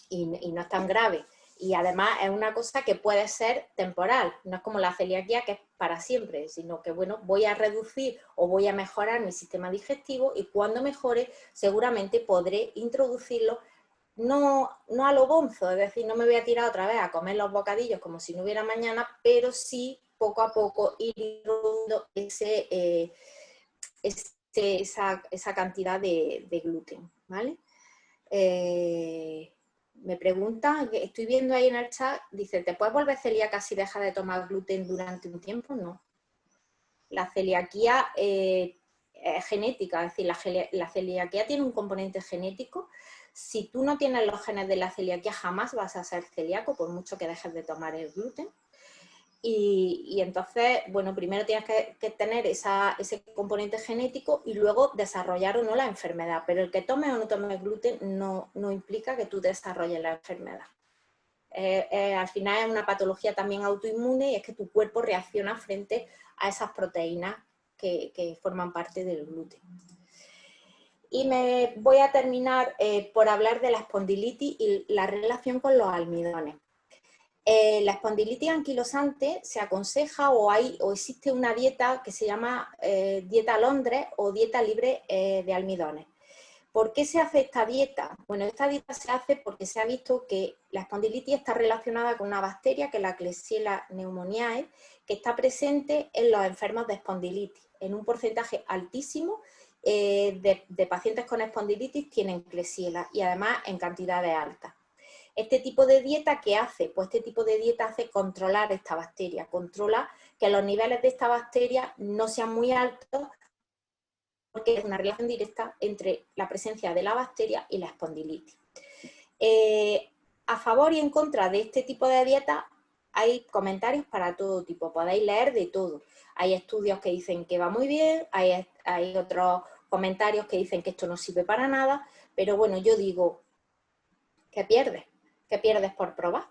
y no es tan grave. Y además es una cosa que puede ser temporal, no es como la celiaquía que es para siempre, sino que bueno, voy a reducir o voy a mejorar mi sistema digestivo y cuando mejore seguramente podré introducirlo no a lo bonzo, es decir, no me voy a tirar otra vez a comer los bocadillos como si no hubiera mañana, pero sí poco a poco ir introduciendo esa cantidad de gluten, ¿vale? Me pregunta, estoy viendo ahí en el chat, dice, ¿te puedes volver celíaca si dejas de tomar gluten durante un tiempo? No. La celiaquía es genética, es decir, la celiaquía tiene un componente genético. Si tú no tienes los genes de la celiaquía, jamás vas a ser celíaco, por mucho que dejes de tomar el gluten. Y entonces, bueno, primero tienes que tener ese componente genético y luego desarrollar o no la enfermedad. Pero el que tomes o no tomes gluten no implica que tú desarrolles la enfermedad. Al final es una patología también autoinmune y es que tu cuerpo reacciona frente a esas proteínas que forman parte del gluten. Y me voy a terminar por hablar de la espondilitis y la relación con los almidones. La espondilitis anquilosante se aconseja o existe una dieta que se llama dieta Londres o dieta libre de almidones. ¿Por qué se hace esta dieta? Bueno, esta dieta se hace porque se ha visto que la espondilitis está relacionada con una bacteria que es la Klebsiella pneumoniae, que está presente en los enfermos de espondilitis. En un porcentaje altísimo de pacientes con espondilitis tienen Klebsiella y además en cantidades altas. Este tipo de dieta, ¿qué hace? Pues este tipo de dieta hace controlar esta bacteria, controla que los niveles de esta bacteria no sean muy altos, porque es una relación directa entre la presencia de la bacteria y la espondilitis. A favor y en contra de este tipo de dieta hay comentarios para todo tipo, podéis leer de todo. Hay estudios que dicen que va muy bien, hay otros comentarios que dicen que esto no sirve para nada, pero bueno, yo digo, ¿qué pierdes? ¿Qué pierdes por probar?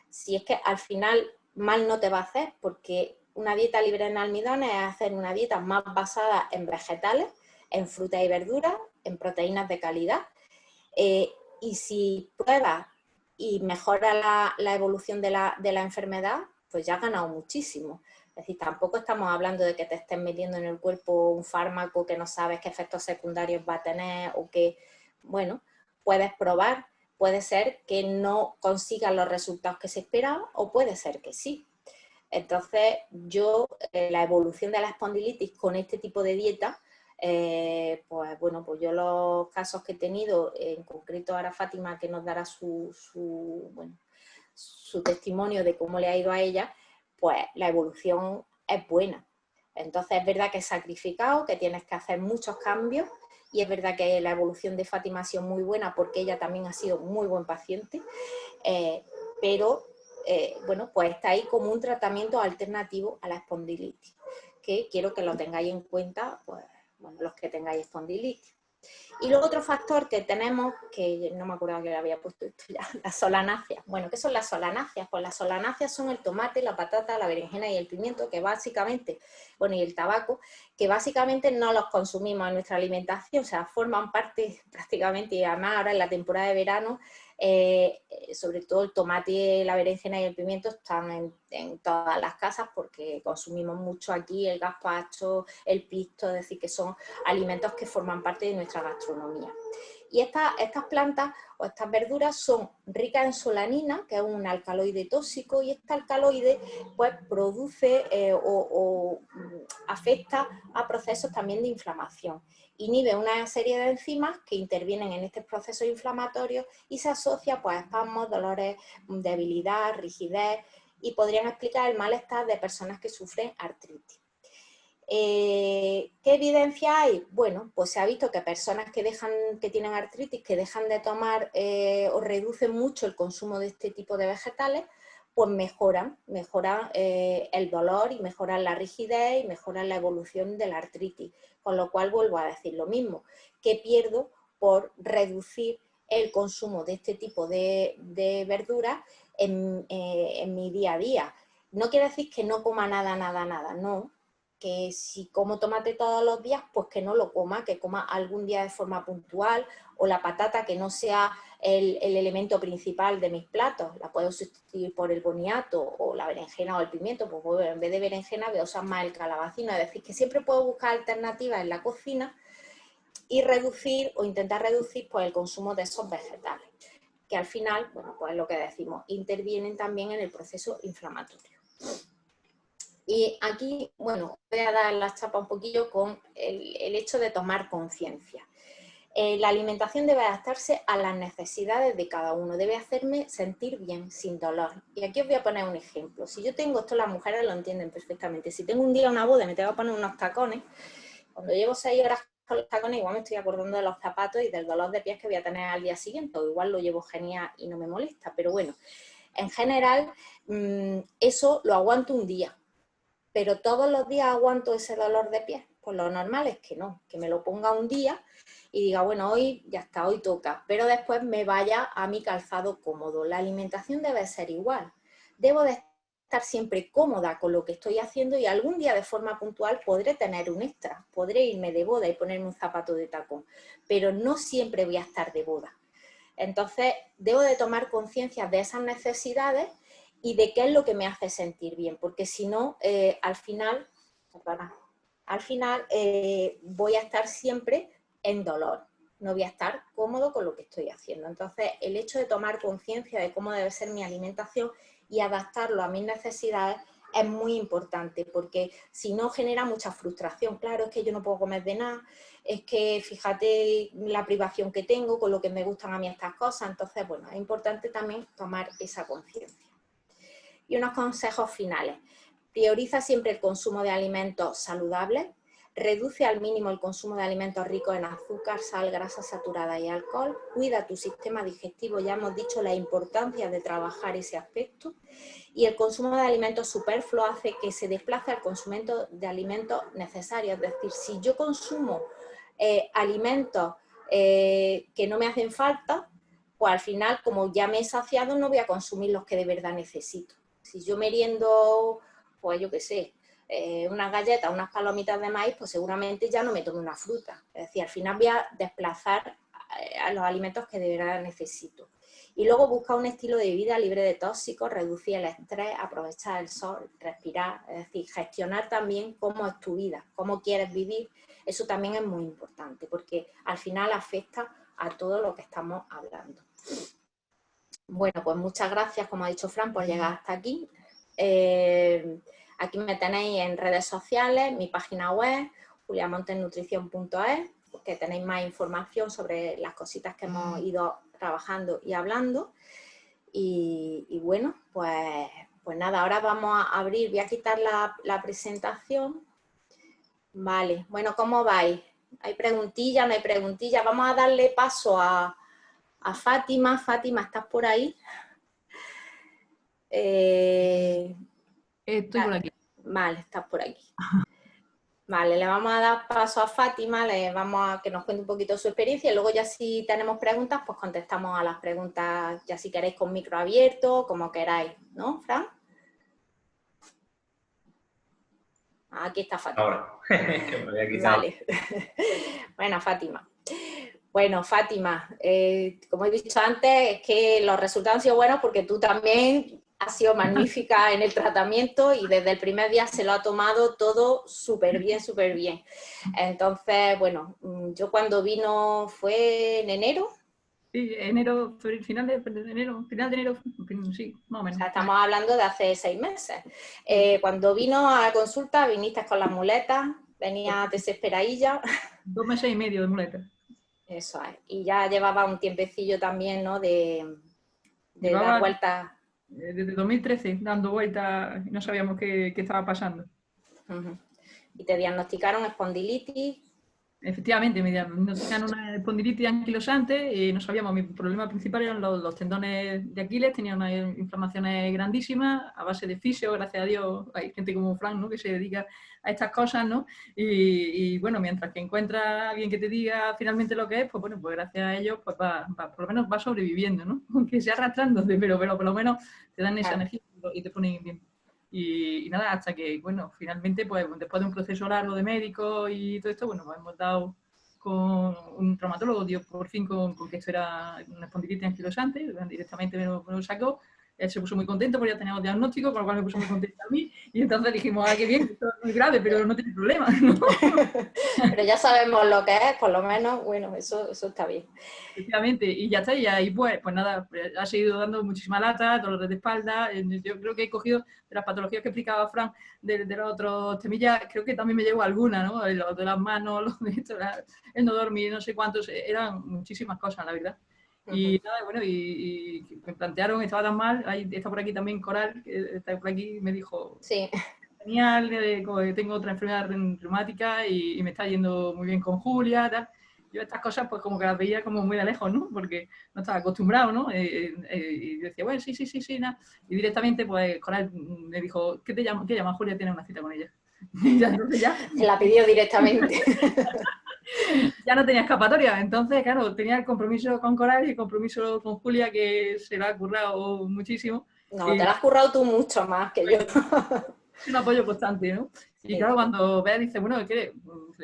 Si es que al final mal no te va a hacer, porque una dieta libre en almidones es hacer una dieta más basada en vegetales, en frutas y verduras, en proteínas de calidad, y si pruebas y mejora la evolución de la enfermedad, pues ya has ganado muchísimo. Es decir, tampoco estamos hablando de que te estés metiendo en el cuerpo un fármaco que no sabes qué efectos secundarios va a tener o que, bueno, puedes probar, puede ser que no consigas los resultados que se esperaban o puede ser que sí. Entonces, yo, la evolución de la espondilitis con este tipo de dieta, pues bueno, pues yo los casos que he tenido, en concreto ahora Fátima que nos dará su testimonio de cómo le ha ido a ella, pues la evolución es buena. Entonces es verdad que es sacrificado, que tienes que hacer muchos cambios y es verdad que la evolución de Fátima ha sido muy buena porque ella también ha sido muy buen paciente, pero bueno, pues está ahí como un tratamiento alternativo a la espondilitis, que quiero que lo tengáis en cuenta, pues, bueno, los que tengáis espondilitis. Y luego otro factor que tenemos, que no me acuerdo que le había puesto esto ya, las solanáceas. Bueno, ¿qué son las solanáceas? Pues las solanáceas son el tomate, la patata, la berenjena y el pimiento, que básicamente, bueno, y el tabaco, que básicamente no los consumimos en nuestra alimentación, o sea, forman parte prácticamente, y además ahora en la temporada de verano, sobre todo el tomate, la berenjena y el pimiento están en todas las casas porque consumimos mucho aquí el gazpacho, el pisto, es decir, que son alimentos que forman parte de nuestra gastronomía. Y estas plantas o estas verduras son ricas en solanina, que es un alcaloide tóxico, y este alcaloide pues produce o afecta a procesos también de inflamación. Inhibe una serie de enzimas que intervienen en estos procesos inflamatorios y se asocia pues, a espasmos, dolores, debilidad, rigidez, y podrían explicar el malestar de personas que sufren artritis. ¿Qué evidencia hay? Bueno, pues se ha visto que personas que tienen artritis, que dejan de tomar o reducen mucho el consumo de este tipo de vegetales, pues mejoran el dolor y mejoran la rigidez y mejoran la evolución de la artritis. Con lo cual vuelvo a decir lo mismo, que pierdo por reducir el consumo de este tipo de verduras en mi día a día. No quiere decir que no coma nada, no. Que si como tomate todos los días, pues que no lo coma, que coma algún día de forma puntual, o la patata que no sea el elemento principal de mis platos, la puedo sustituir por el boniato o la berenjena o el pimiento, pues bueno, en vez de berenjena voy a usar más el calabacino, es decir, que siempre puedo buscar alternativas en la cocina y reducir o intentar reducir pues, el consumo de esos vegetales, que al final, bueno, pues lo que decimos, intervienen también en el proceso inflamatorio. Y aquí, bueno, voy a dar la chapa un poquillo con el hecho de tomar conciencia. La alimentación debe adaptarse a las necesidades de cada uno, debe hacerme sentir bien, sin dolor. Y aquí os voy a poner un ejemplo. Si yo tengo, esto las mujeres lo entienden perfectamente, si tengo un día una boda y me tengo que poner unos tacones, cuando llevo 6 horas con los tacones igual me estoy acordando de los zapatos y del dolor de pies que voy a tener al día siguiente, o igual lo llevo genial y no me molesta, pero bueno, en general eso lo aguanto un día. Pero todos los días aguanto ese dolor de pies. Pues lo normal es que no, que me lo ponga un día y diga, bueno, hoy ya está, hoy toca, pero después me vaya a mi calzado cómodo. La alimentación debe ser igual. Debo de estar siempre cómoda con lo que estoy haciendo y algún día de forma puntual podré tener un extra, podré irme de boda y ponerme un zapato de tacón, pero no siempre voy a estar de boda. Entonces, debo de tomar conciencia de esas necesidades y de qué es lo que me hace sentir bien, porque si no, al final voy a estar siempre en dolor, no voy a estar cómodo con lo que estoy haciendo. Entonces, el hecho de tomar conciencia de cómo debe ser mi alimentación y adaptarlo a mis necesidades es muy importante, porque si no genera mucha frustración. Claro, es que yo no puedo comer de nada, es que fíjate la privación que tengo con lo que me gustan a mí estas cosas. Entonces, bueno, es importante también tomar esa conciencia. Y unos consejos finales. Prioriza siempre el consumo de alimentos saludables, reduce al mínimo el consumo de alimentos ricos en azúcar, sal, grasa saturada y alcohol, cuida tu sistema digestivo, ya hemos dicho la importancia de trabajar ese aspecto, y el consumo de alimentos superfluos hace que se desplace al consumo de alimentos necesarios, es decir, si yo consumo alimentos que no me hacen falta, pues al final, como ya me he saciado, no voy a consumir los que de verdad necesito. Si yo meriendo, pues yo qué sé, unas galletas, unas palomitas de maíz, pues seguramente ya no me tome una fruta. Es decir, al final voy a desplazar a los alimentos que de verdad necesito. Y luego buscar un estilo de vida libre de tóxicos, reducir el estrés, aprovechar el sol, respirar, es decir, gestionar también cómo es tu vida, cómo quieres vivir. Eso también es muy importante, porque al final afecta a todo lo que estamos hablando. Bueno, pues muchas gracias, como ha dicho Fran, por llegar hasta aquí. Aquí me tenéis en redes sociales, mi página web, juliamontenutrición.es, que tenéis más información sobre las cositas que hemos ido trabajando y hablando. Y bueno, pues nada, ahora vamos a abrir, voy a quitar la presentación. Vale, bueno, ¿cómo vais? ¿Hay preguntillas, no hay preguntillas? Vamos a darle paso a Fátima. Fátima, ¿estás por ahí? Estoy por aquí. Vale, estás por aquí. Vale, le vamos a dar paso a Fátima, le vamos a que nos cuente un poquito su experiencia y luego ya si tenemos preguntas, pues contestamos a las preguntas, ya si queréis con micro abierto, como queráis, ¿no, Fran? Aquí está Fátima. Ahora, que me había quitado. Vale. Bueno, Fátima. Bueno, Fátima, como he dicho antes, es que los resultados han sido buenos porque tú también has sido magnífica en el tratamiento y desde el primer día se lo ha tomado todo súper bien, súper bien. Entonces, bueno, yo cuando vino fue en enero. Sí, enero, final de enero, sí, más o menos. O sea, estamos hablando de hace 6 meses. Cuando vino a consulta, viniste con las muletas, venías desesperadilla. 2 meses y medio de muleta. Eso es. Y ya llevaba un tiempecillo también, ¿no? De Llevaba dar vueltas. desde 2013 dando vueltas y no sabíamos qué estaba pasando. Uh-huh. Y te diagnosticaron espondilitis. Efectivamente, me diagnosticaron una espondilitis anquilosante y no sabíamos, mi problema principal eran los tendones de Aquiles, tenía unas inflamaciones grandísimas a base de fisio, gracias a Dios hay gente como Frank, ¿no?, que se dedica a estas cosas, ¿no? Y bueno, mientras que encuentras a alguien que te diga finalmente lo que es, pues bueno, pues gracias a ellos pues por lo menos va sobreviviendo, ¿no? Aunque sea arrastrándote, pero por lo menos te dan esa energía y te ponen bien. Y nada, hasta que, bueno, finalmente, pues después de un proceso largo de médicos y todo esto, bueno, pues hemos dado con un traumatólogo, dio por fin con que esto era una espondilitis anquilosante, directamente me lo sacó. Él se puso muy contento porque ya teníamos diagnóstico, con lo cual me puso muy contenta a mí, y entonces dijimos, ah, qué bien, esto es muy grave, pero no tiene problema, ¿no? Pero ya sabemos lo que es, por lo menos, bueno, eso está bien. Efectivamente, y ya está, y ahí pues nada, ha seguido dando muchísima lata, dolores de espalda. Yo creo que he cogido de las patologías que explicaba Fran, de los otros temillas, creo que también me llevo alguna, ¿no? Los de las manos, los de esto, el no dormir, no sé cuántos, eran muchísimas cosas, la verdad. Y nada, bueno, y me plantearon, estaba tan mal, ahí está por aquí también Coral, que está por aquí, me dijo, sí, genial, tengo otra enfermedad reumática y me está yendo muy bien con Julia, tal. Yo estas cosas pues como que las veía como muy de lejos, ¿no? Porque no estaba acostumbrado, ¿no? Y decía, bueno, sí, nada. Y directamente pues Coral me dijo, ¿qué llamas? Julia tiene una cita con ella. Entonces ya... Se la pidió directamente. Ya no tenía escapatoria, entonces claro, tenía el compromiso con Coral y el compromiso con Julia, que se lo ha currado muchísimo. No, te la has currado tú mucho más que yo. Es un apoyo constante, ¿no? Y claro, cuando Bea dice, bueno,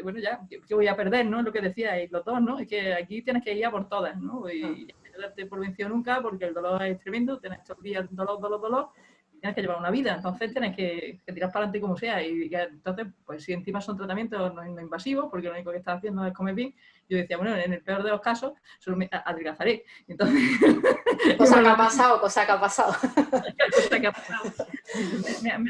bueno, ya, ¿qué voy a perder, no? Lo que decíais los dos, ¿no? Es que aquí tienes que ir a por todas, ¿no? Y no darte por vencido nunca, porque el dolor es tremendo, tienes estos días dolor, tienes que llevar una vida, entonces tienes que tirar para adelante como sea. Y entonces, pues si encima son tratamientos no invasivos, porque lo único que estás haciendo es comer bien, yo decía, bueno, en el peor de los casos, solo me adelgazaré. Entonces... Cosa que ha pasado. Cosa que ha pasado.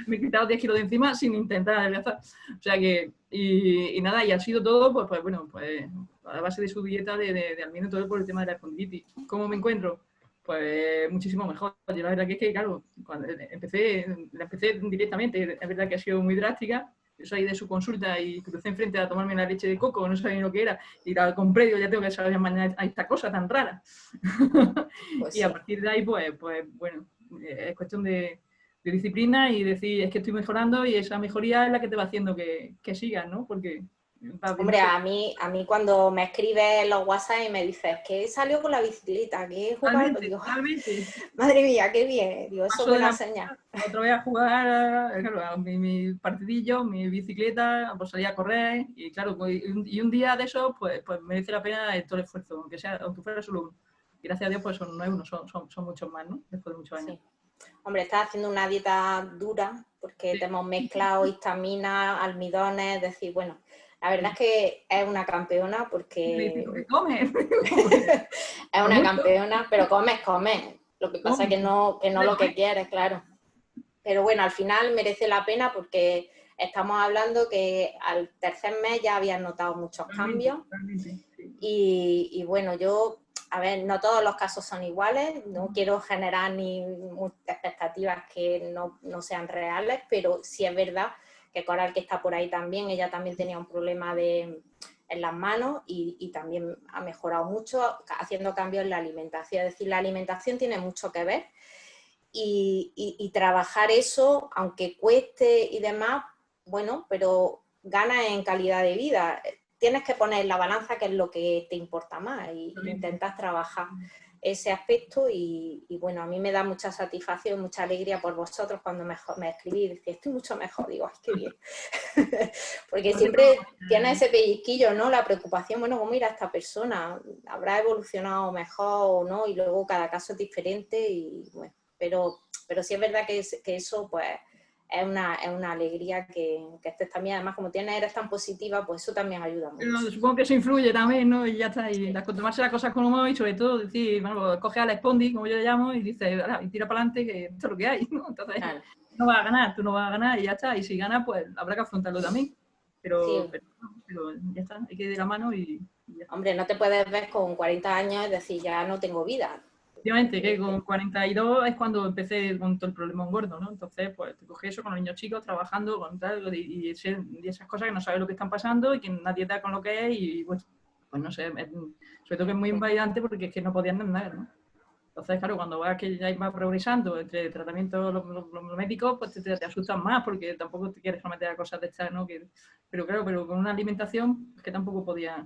Me he quitado 10 kilos de encima sin intentar adelgazar. O sea que, y nada, y ha sido todo, pues bueno, pues a base de su dieta de al minuto por el tema de la espondilitis. ¿Cómo me encuentro? Pues muchísimo mejor. Yo la verdad que es que, claro, cuando la empecé directamente, es verdad que ha sido muy drástica. Yo salí de su consulta y crucé enfrente a tomarme la leche de coco, no sabía ni lo que era, y la compré, yo ya tengo que saber mañana a esta cosa tan rara. Pues y a partir de ahí, pues bueno, es cuestión de disciplina y decir, es que estoy mejorando y esa mejoría es la que te va haciendo que sigas, ¿no? Porque... Hombre, a mí cuando me escribes los WhatsApp y me dices que salió con la bicicleta, que he jugado, digo, madre mía, qué bien, digo, eso es buena señal. Otra vez a jugar, claro, a mi partidillo, mi bicicleta, pues salía a correr y claro, y un día de eso, pues merece la pena todo el esfuerzo, aunque fuera solo uno. Gracias a Dios, pues no es uno, son muchos más, ¿no? Después de muchos años. Sí. Hombre, estás haciendo una dieta dura porque te hemos mezclado histamina, almidones, es decir, bueno, la verdad es que es una campeona porque... ¿Qué comes? Es una campeona, pero comes. Lo que pasa es que no lo que quieres, claro. Pero bueno, al final merece la pena porque estamos hablando que al tercer mes ya habías notado muchos cambios. Y bueno, a ver, no todos los casos son iguales, no quiero generar ni muchas expectativas que no sean reales, pero sí es verdad que Coral, que está por ahí también, ella también tenía un problema en las manos y también ha mejorado mucho haciendo cambios en la alimentación. Es decir, la alimentación tiene mucho que ver y trabajar eso, aunque cueste y demás, bueno, pero gana en calidad de vida. tienes que poner en la balanza qué es lo que te importa más y intentas trabajar ese aspecto y bueno, a mí me da mucha satisfacción, mucha alegría por vosotros cuando me escribís y decís, estoy mucho mejor, digo, ¡ay, qué bien! Porque siempre tienes ese pellizquillo, ¿no? La preocupación, bueno, ¿cómo irá esta persona? ¿Habrá evolucionado mejor o no? Y luego cada caso es diferente y bueno, pero sí es verdad que eso, pues, es una alegría que estés también, además como eres tan positiva, pues eso también ayuda mucho. Pero supongo que eso influye también, ¿no? Y ya está, y tomarse las cosas con humor y sobre todo decir, bueno, pues, coge a la Spondi, como yo le llamo, y dice, y tira para adelante, que esto es lo que hay, ¿no? Entonces, claro. no vas a ganar, tú no vas a ganar y ya está, y si ganas, pues habrá que afrontarlo también. Pero ya está, hay que ir de la mano y ya está. Hombre, no te puedes ver con 40 años y decir, ya no tengo vida. Obviamente que con 42 es cuando empecé con todo el problema gordo, ¿no? Entonces, pues te coges eso con los niños chicos, trabajando con tal, y esas cosas que no sabes lo que están pasando y que nadie da con lo que es y pues no sé, sobre todo que es muy invalidante porque es que no podían andar, ¿no? Entonces, claro, cuando vas que ya va progresando entre tratamientos los médicos, pues te asustan más porque tampoco te quieres someter a cosas de estas, ¿no? Pero claro, pero con una alimentación que tampoco podía...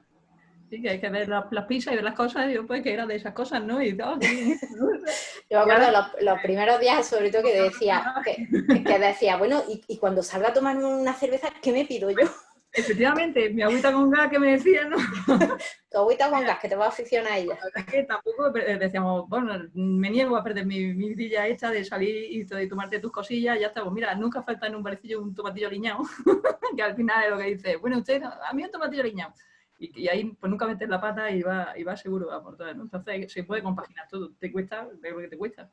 Sí, que hay que ver las pizzas y ver las cosas, y yo pues que era de esas cosas, ¿no? Y todo, qué bien. Yo me acuerdo los primeros días, sobre todo, que decía, bueno, y cuando salga a tomarme una cerveza, ¿qué me pido yo? Efectivamente, mi agüita con gas que me decía, ¿no? Tu agüita con gas, que te va a aficionar a ella. Es que tampoco decíamos, bueno, me niego a perder mi vidilla esta de salir y tomarte tus cosillas, ya está. Pues mira, nunca falta en un barecillo un tomatillo aliñado, que al final es lo que dice, bueno, usted, a mí un tomatillo aliñado. Y ahí pues nunca metes la pata y va seguro a por todo, ¿no? Entonces se puede compaginar todo, te cuesta lo que te cuesta.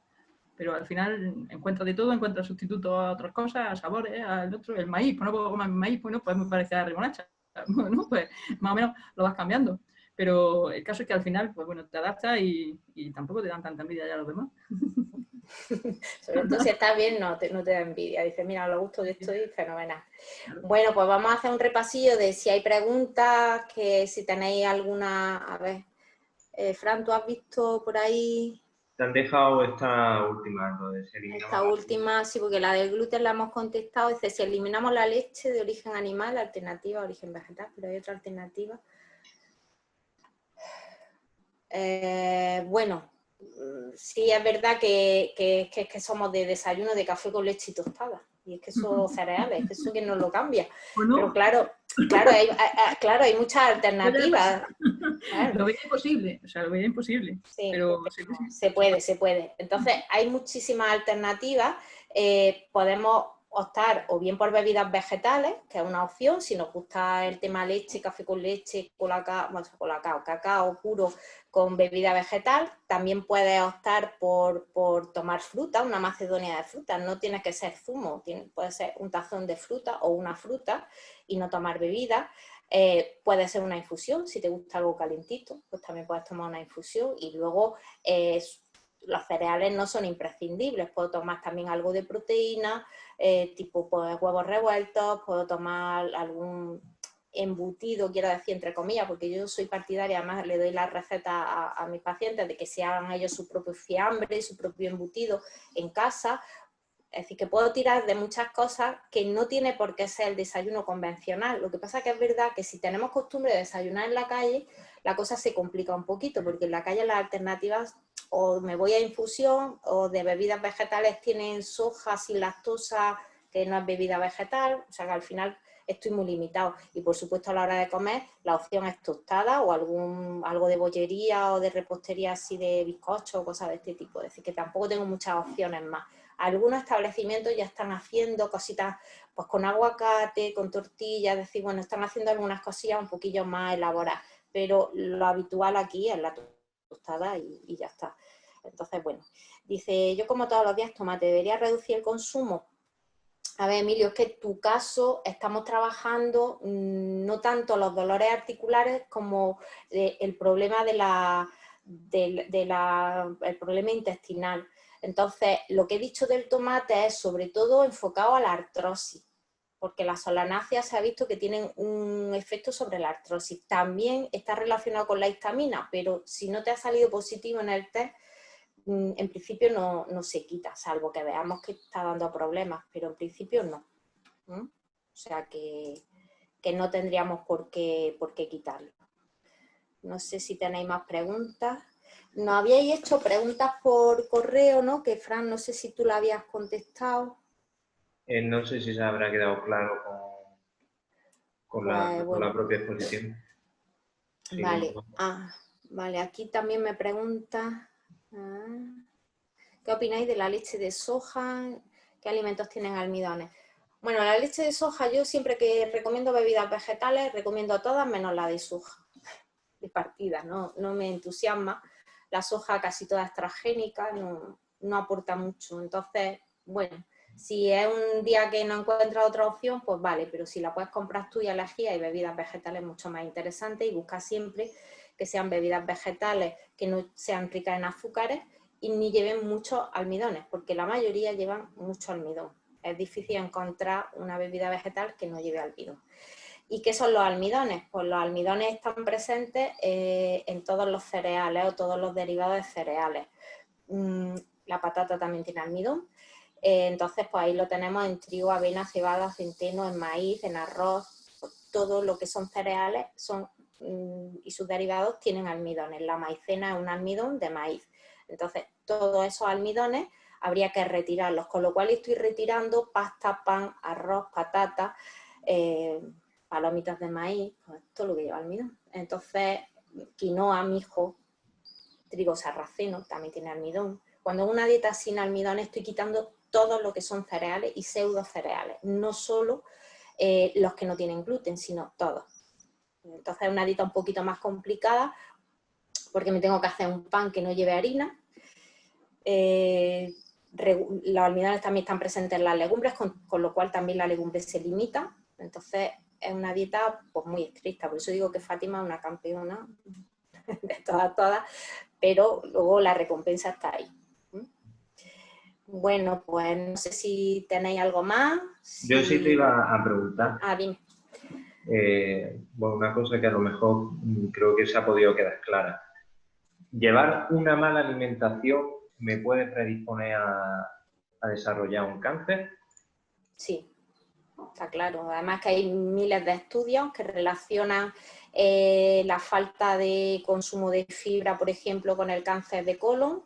Pero al final encuentras de todo, encuentras sustitutos a otras cosas, a sabores, al otro, el maíz, pues no puedo comer maíz, pues no, pues me parece a remolacha, ¿no? Pues más o menos lo vas cambiando. Pero el caso es que al final, pues bueno, te adaptas y tampoco te dan tanta envidia ya a los demás. Sobre todo si estás bien, no te da envidia. Dices, mira, lo gusto que estoy, fenomenal. Bueno, pues vamos a hacer un repasillo de si hay preguntas, que si tenéis alguna... A ver, Fran, ¿tú has visto por ahí? Te han dejado esta última, lo de si eliminamos Esta última, sí, porque la del gluten la hemos contestado. Dice, si eliminamos la leche de origen animal, alternativa a origen vegetal, pero hay otra alternativa. Bueno, sí es verdad que somos de desayuno de café con leche y tostada. Y es que esos cereales, que eso que nos lo cambia. Bueno, pero claro, hay muchas alternativas. Claro. Lo veía imposible, o sea, lo veía imposible. Sí, pero se puede. Entonces, hay muchísimas alternativas. Podemos optar o bien por bebidas vegetales, que es una opción, si nos gusta el tema leche, café con leche, cacao puro con bebida vegetal. También puedes optar por tomar fruta, una macedonia de frutas, no tiene que ser zumo, puede ser un tazón de fruta o una fruta y no tomar bebida. Puede ser una infusión, si te gusta algo calentito, pues también puedes tomar una infusión y luego los cereales no son imprescindibles, puedo tomar también algo de proteína, tipo pues, huevos revueltos, puedo tomar algún embutido, quiero decir entre comillas, porque yo soy partidaria, además le doy la receta a mis pacientes de que se hagan ellos su propio fiambre, su propio embutido en casa. Es decir, que puedo tirar de muchas cosas que no tiene por qué ser el desayuno convencional. Lo que pasa que es verdad que si tenemos costumbre de desayunar en la calle, la cosa se complica un poquito, porque en la calle las alternativas o me voy a infusión o de bebidas vegetales tienen soja sin lactosa, que no es bebida vegetal, o sea que al final estoy muy limitado. Y por supuesto a la hora de comer la opción es tostada o algo de bollería o de repostería así de bizcocho o cosas de este tipo. Es decir, que tampoco tengo muchas opciones más. Algunos establecimientos ya están haciendo cositas pues con aguacate, con tortillas, es decir, bueno, están haciendo algunas cosillas un poquillo más elaboradas, pero lo habitual aquí es la tostada y ya está. Entonces, bueno, dice, yo como todos los días tomate, ¿debería reducir el consumo? A ver, Emilio, es que en tu caso estamos trabajando no tanto los dolores articulares como el problema el problema intestinal. Entonces, lo que he dicho del tomate es sobre todo enfocado a la artrosis, porque las solanáceas se ha visto que tienen un efecto sobre la artrosis. También está relacionado con la histamina, pero si no te ha salido positivo en el test, en principio no se quita, salvo que veamos que está dando problemas, pero en principio no. O sea que que no tendríamos por qué quitarlo. No sé si tenéis más preguntas. Nos habíais hecho preguntas por correo, ¿no? Que Fran, no sé si tú la habías contestado. No sé si se habrá quedado claro con la propia exposición. Sí, Vale. Vale, aquí también me pregunta, ¿qué opináis de la leche de soja? ¿Qué alimentos tienen almidones? Bueno, la leche de soja, yo siempre que recomiendo bebidas vegetales, recomiendo todas menos la de soja, de partida, no me entusiasma. La soja casi toda es transgénica, no aporta mucho. Entonces, bueno, si es un día que no encuentras otra opción, pues vale, pero si la puedes comprar tú y elegir, hay bebidas vegetales mucho más interesantes y busca siempre que sean bebidas vegetales que no sean ricas en azúcares y ni lleven muchos almidones, porque la mayoría llevan mucho almidón. Es difícil encontrar una bebida vegetal que no lleve almidón. ¿Y qué son los almidones? Pues los almidones están presentes en todos los cereales o todos los derivados de cereales. La patata también tiene almidón. Entonces, pues ahí lo tenemos en trigo, avena, cebada, centeno, en maíz, en arroz. Todo lo que son cereales y sus derivados tienen almidones. La maicena es un almidón de maíz. Entonces, todos esos almidones habría que retirarlos, con lo cual estoy retirando pasta, pan, arroz, patata, palomitas de maíz, pues todo lo que lleva almidón. Entonces, quinoa, mijo, trigo sarraceno también tiene almidón. Cuando una dieta sin almidón estoy quitando todo lo que son cereales y pseudo cereales, no solo los que no tienen gluten, sino todos. Entonces es una dieta un poquito más complicada porque me tengo que hacer un pan que no lleve harina. Los almidones también están presentes en las legumbres, con lo cual también la legumbre se limita. Entonces es una dieta pues, muy estricta. Por eso digo que Fátima es una campeona de todas, pero luego la recompensa está ahí. Bueno, pues no sé si tenéis algo más. Yo sí te iba a preguntar. Dime. Bueno, una cosa que a lo mejor creo que se ha podido quedar clara. ¿Llevar una mala alimentación me puede predisponer a desarrollar un cáncer? Sí, está claro. Además que hay miles de estudios que relacionan la falta de consumo de fibra, por ejemplo, con el cáncer de colon.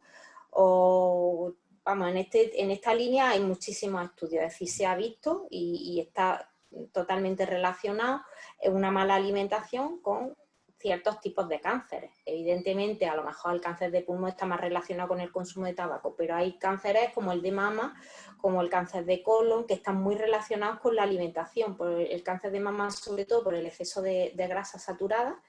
O, vamos, en esta línea hay muchísimos estudios. Es decir, se ha visto y está totalmente relacionado una mala alimentación con ciertos tipos de cánceres. Evidentemente, a lo mejor el cáncer de pulmón está más relacionado con el consumo de tabaco, pero hay cánceres como el de mama, como el cáncer de colon, que están muy relacionados con la alimentación. Por el cáncer de mama, sobre todo, por el exceso de grasa saturada.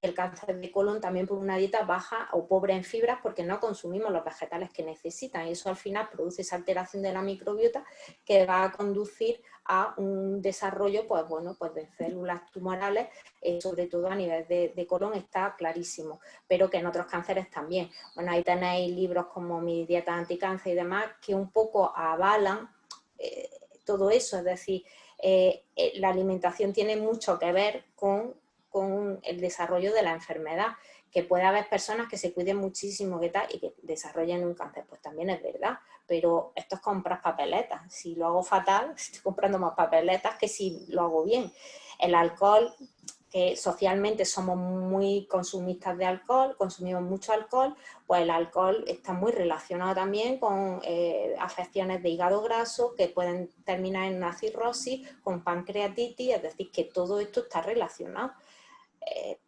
El cáncer de colon también por una dieta baja o pobre en fibras porque no consumimos los vegetales que necesitan. Y eso al final produce esa alteración de la microbiota que va a conducir a un desarrollo pues, bueno, pues de células tumorales, sobre todo a nivel de colon está clarísimo, pero que en otros cánceres también. Bueno, ahí tenéis libros como Mi dieta anticáncer y demás que un poco avalan todo eso, es decir, la alimentación tiene mucho que ver con el desarrollo de la enfermedad, que puede haber personas que se cuiden muchísimo y que desarrollen un cáncer, pues también es verdad, pero esto es comprar papeletas. Si lo hago fatal, estoy comprando más papeletas que si lo hago bien. El alcohol, que socialmente somos muy consumistas de alcohol, consumimos mucho alcohol, pues el alcohol está muy relacionado también con afecciones de hígado graso que pueden terminar en una cirrosis, con pancreatitis, es decir, que todo esto está relacionado.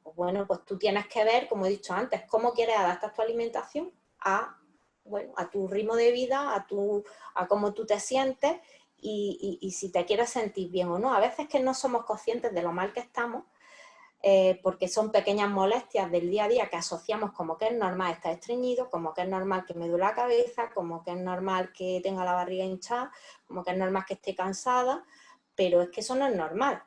Pues bueno, pues tú tienes que ver, como he dicho antes, cómo quieres adaptar tu alimentación a tu ritmo de vida, a cómo tú te sientes y si te quieres sentir bien o no. A veces que no somos conscientes de lo mal que estamos, porque son pequeñas molestias del día a día que asociamos como que es normal estar estreñido, como que es normal que me duele la cabeza, como que es normal que tenga la barriga hinchada, como que es normal que esté cansada, pero es que eso no es normal.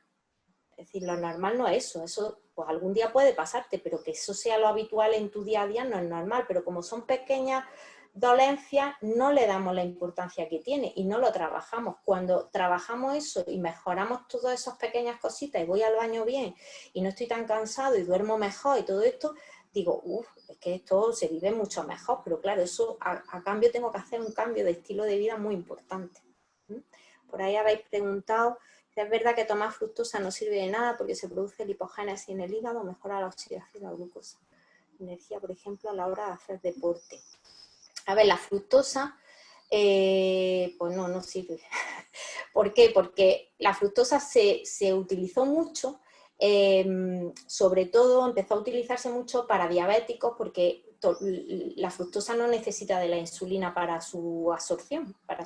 Es decir, lo normal no es eso pues algún día puede pasarte, pero que eso sea lo habitual en tu día a día no es normal, pero como son pequeñas dolencias no le damos la importancia que tiene y no lo trabajamos. Cuando trabajamos eso y mejoramos todas esas pequeñas cositas y voy al baño bien y no estoy tan cansado y duermo mejor y todo esto, digo, es que esto se vive mucho mejor, pero claro, eso a cambio tengo que hacer un cambio de estilo de vida muy importante. Por ahí habéis preguntado Es verdad que tomar fructosa no sirve de nada porque se produce lipogénesis en el hígado, mejora la oxidación de la glucosa. Energía, por ejemplo, a la hora de hacer deporte. A ver, la fructosa, pues no sirve. ¿Por qué? Porque la fructosa se utilizó mucho, sobre todo empezó a utilizarse mucho para diabéticos porque la fructosa no necesita de la insulina para su absorción, para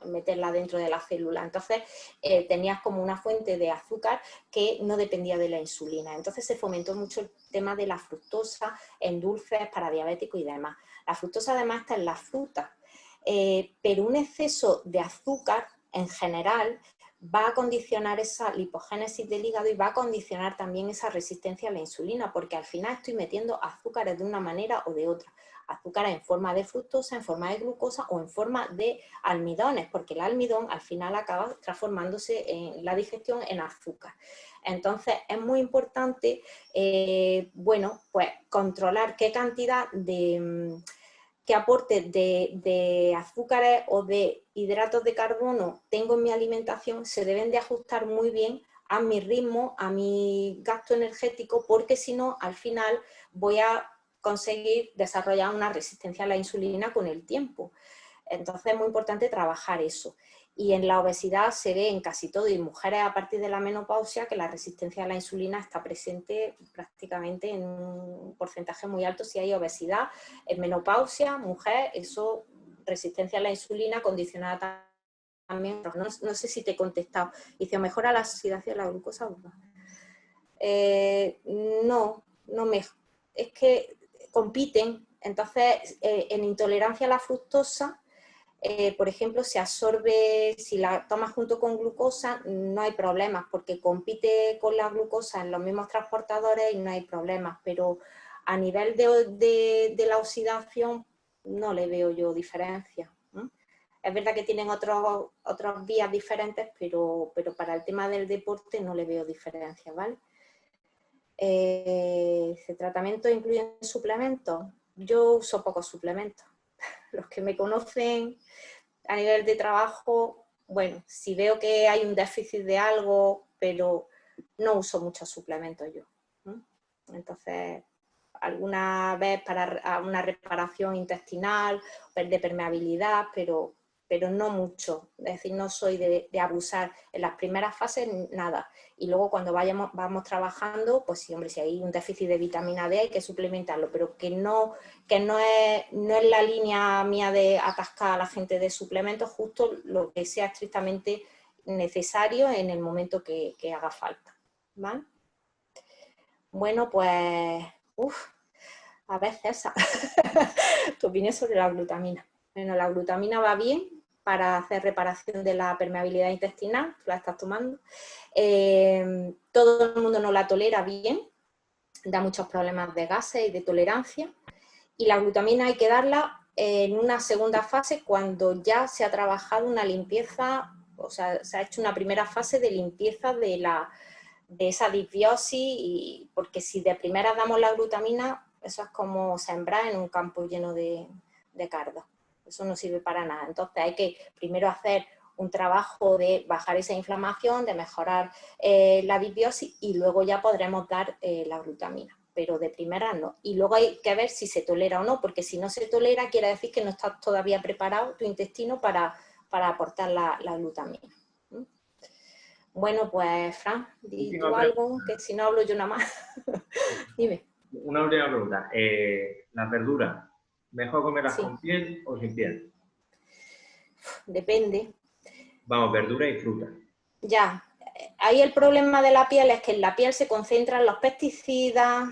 meterla dentro de la célula. Entonces tenías como una fuente de azúcar que no dependía de la insulina. Entonces se fomentó mucho el tema de la fructosa en dulces para diabéticos y demás. La fructosa además está en las frutas, pero un exceso de azúcar en general va a condicionar esa lipogénesis del hígado y va a condicionar también esa resistencia a la insulina, porque al final estoy metiendo azúcares de una manera o de otra. Azúcares en forma de fructosa, en forma de glucosa o en forma de almidones, porque el almidón al final acaba transformándose en la digestión en azúcar. Entonces es muy importante, bueno, pues controlar qué cantidad qué aporte de azúcares o de hidratos de carbono tengo en mi alimentación, se deben de ajustar muy bien a mi ritmo, a mi gasto energético, porque si no, al final voy a conseguir desarrollar una resistencia a la insulina con el tiempo. Entonces es muy importante trabajar eso. Y en la obesidad se ve en casi todo, y mujeres a partir de la menopausia, que la resistencia a la insulina está presente prácticamente en un porcentaje muy alto. Si hay obesidad, en menopausia, mujer, eso, resistencia a la insulina condicionada también. No sé si te he contestado. Dice, ¿mejora la oxidación de la glucosa? Es que compiten. Entonces, en intolerancia a la fructosa, por ejemplo, se absorbe, si la tomas junto con glucosa, no hay problemas, porque compite con la glucosa en los mismos transportadores y no hay problemas, pero a nivel de la oxidación no le veo yo diferencia. Es verdad que tienen otras vías diferentes, pero para el tema del deporte no le veo diferencia, ¿vale? ¿Ese tratamiento incluye suplementos? Yo uso pocos suplementos. Los que me conocen a nivel de trabajo, bueno, si veo que hay un déficit de algo, pero no uso muchos suplementos yo. Entonces, alguna vez para una reparación intestinal, de permeabilidad, pero no mucho. Es decir, no soy de abusar en las primeras fases, nada. Y luego cuando vamos trabajando, pues sí, hombre, si hay un déficit de vitamina D hay que suplementarlo, pero que no es la línea mía de atascar a la gente de suplementos, justo lo que sea estrictamente necesario en el momento que haga falta. ¿Vale? Bueno, pues... a ver, César, tu opinión sobre la glutamina. Bueno, la glutamina va bien para hacer reparación de la permeabilidad intestinal, tú la estás tomando. Todo el mundo no la tolera bien, da muchos problemas de gases y de tolerancia. Y la glutamina hay que darla en una segunda fase cuando ya se ha trabajado una limpieza, o sea, se ha hecho una primera fase de limpieza de esa disbiosis, porque si de primera damos la glutamina, eso es como sembrar en un campo lleno de cardos. Eso no sirve para nada. Entonces hay que primero hacer un trabajo de bajar esa inflamación, de mejorar la disbiosis y luego ya podremos dar la glutamina. Pero de primera no. Y luego hay que ver si se tolera o no, porque si no se tolera quiere decir que no está todavía preparado tu intestino para aportar la glutamina. Bueno, pues, Fran, di tú algo, que si no hablo yo nada más. Dime. Una última pregunta. ¿Las verduras, mejor comerlas Sí. con piel o sin piel? Depende. Vamos, verdura y fruta. Ya. Ahí el problema de la piel es que en la piel se concentran los pesticidas,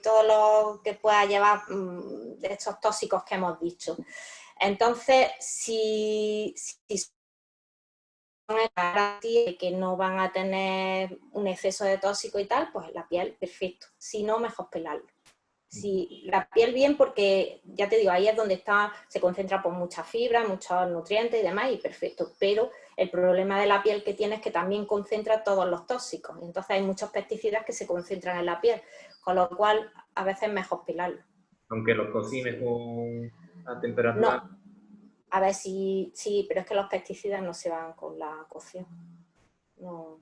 todo lo que pueda llevar de estos tóxicos que hemos dicho. Entonces, si garantía que no van a tener un exceso de tóxico y tal, pues la piel, perfecto. Si no, mejor pelarlo. Si la piel bien, porque ya te digo, ahí es donde se concentra por mucha fibra, muchos nutrientes y demás, y perfecto. Pero el problema de la piel que tiene es que también concentra todos los tóxicos. Entonces hay muchos pesticidas que se concentran en la piel, con lo cual a veces es mejor pelarlo. Aunque los cocines con a temperatura... No. A ver si, sí, pero es que los pesticidas no se van con la cocción. No.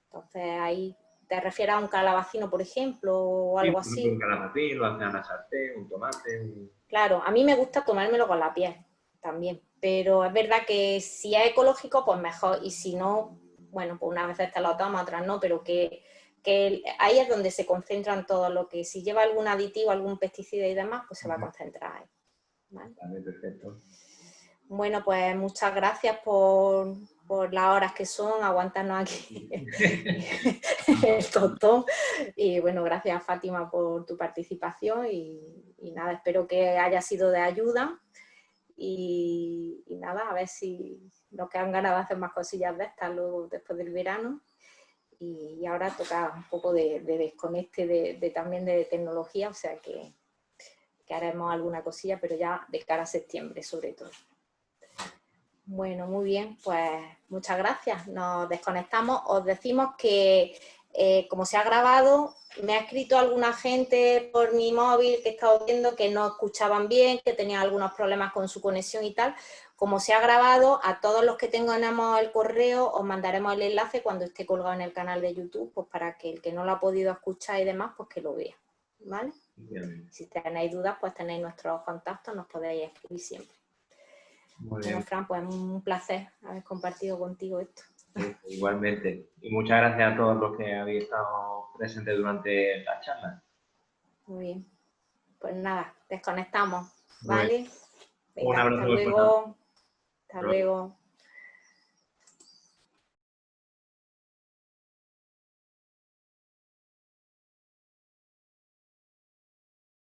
Entonces ahí te refieres a un calabacino, por ejemplo, o Sí, algo por ejemplo, así. un calabacín, lo hacen a la sartén, un tomate. Claro, a mí me gusta tomármelo con la piel también, pero es verdad que si es ecológico, pues mejor, y si no, bueno, pues unas veces te lo tomas, otras no, pero que ahí es donde se concentran todo lo que, si lleva algún aditivo, algún pesticida y demás, pues se va a concentrar ahí. ¿Vale? Vale, perfecto. Bueno, pues muchas gracias por las horas que son, aguantarnos aquí el tostón. Y bueno, gracias Fátima por tu participación y nada, espero que haya sido de ayuda y nada, a ver si nos quedan ganas de hacer más cosillas de estas luego después del verano. Y ahora toca un poco de desconecte también de tecnología, o sea que haremos alguna cosilla, pero ya de cara a septiembre sobre todo. Bueno, muy bien, pues muchas gracias. Nos desconectamos. Os decimos que como se ha grabado, me ha escrito alguna gente por mi móvil que he estado viendo que no escuchaban bien, que tenían algunos problemas con su conexión y tal. Como se ha grabado, a todos los que tengamos el correo os mandaremos el enlace cuando esté colgado en el canal de YouTube, pues para que el que no lo ha podido escuchar y demás, pues que lo vea, ¿vale? Si tenéis dudas, pues tenéis nuestros contactos, nos podéis escribir siempre. Muy Bueno, bien. Fran, pues un placer haber compartido contigo esto. Sí, igualmente. Y muchas gracias a todos los que habéis estado presentes durante la charla. Muy bien. Pues nada, desconectamos, Muy bien. ¿vale? Un Venga, abrazo hasta muy fuerte. luego. Hasta luego.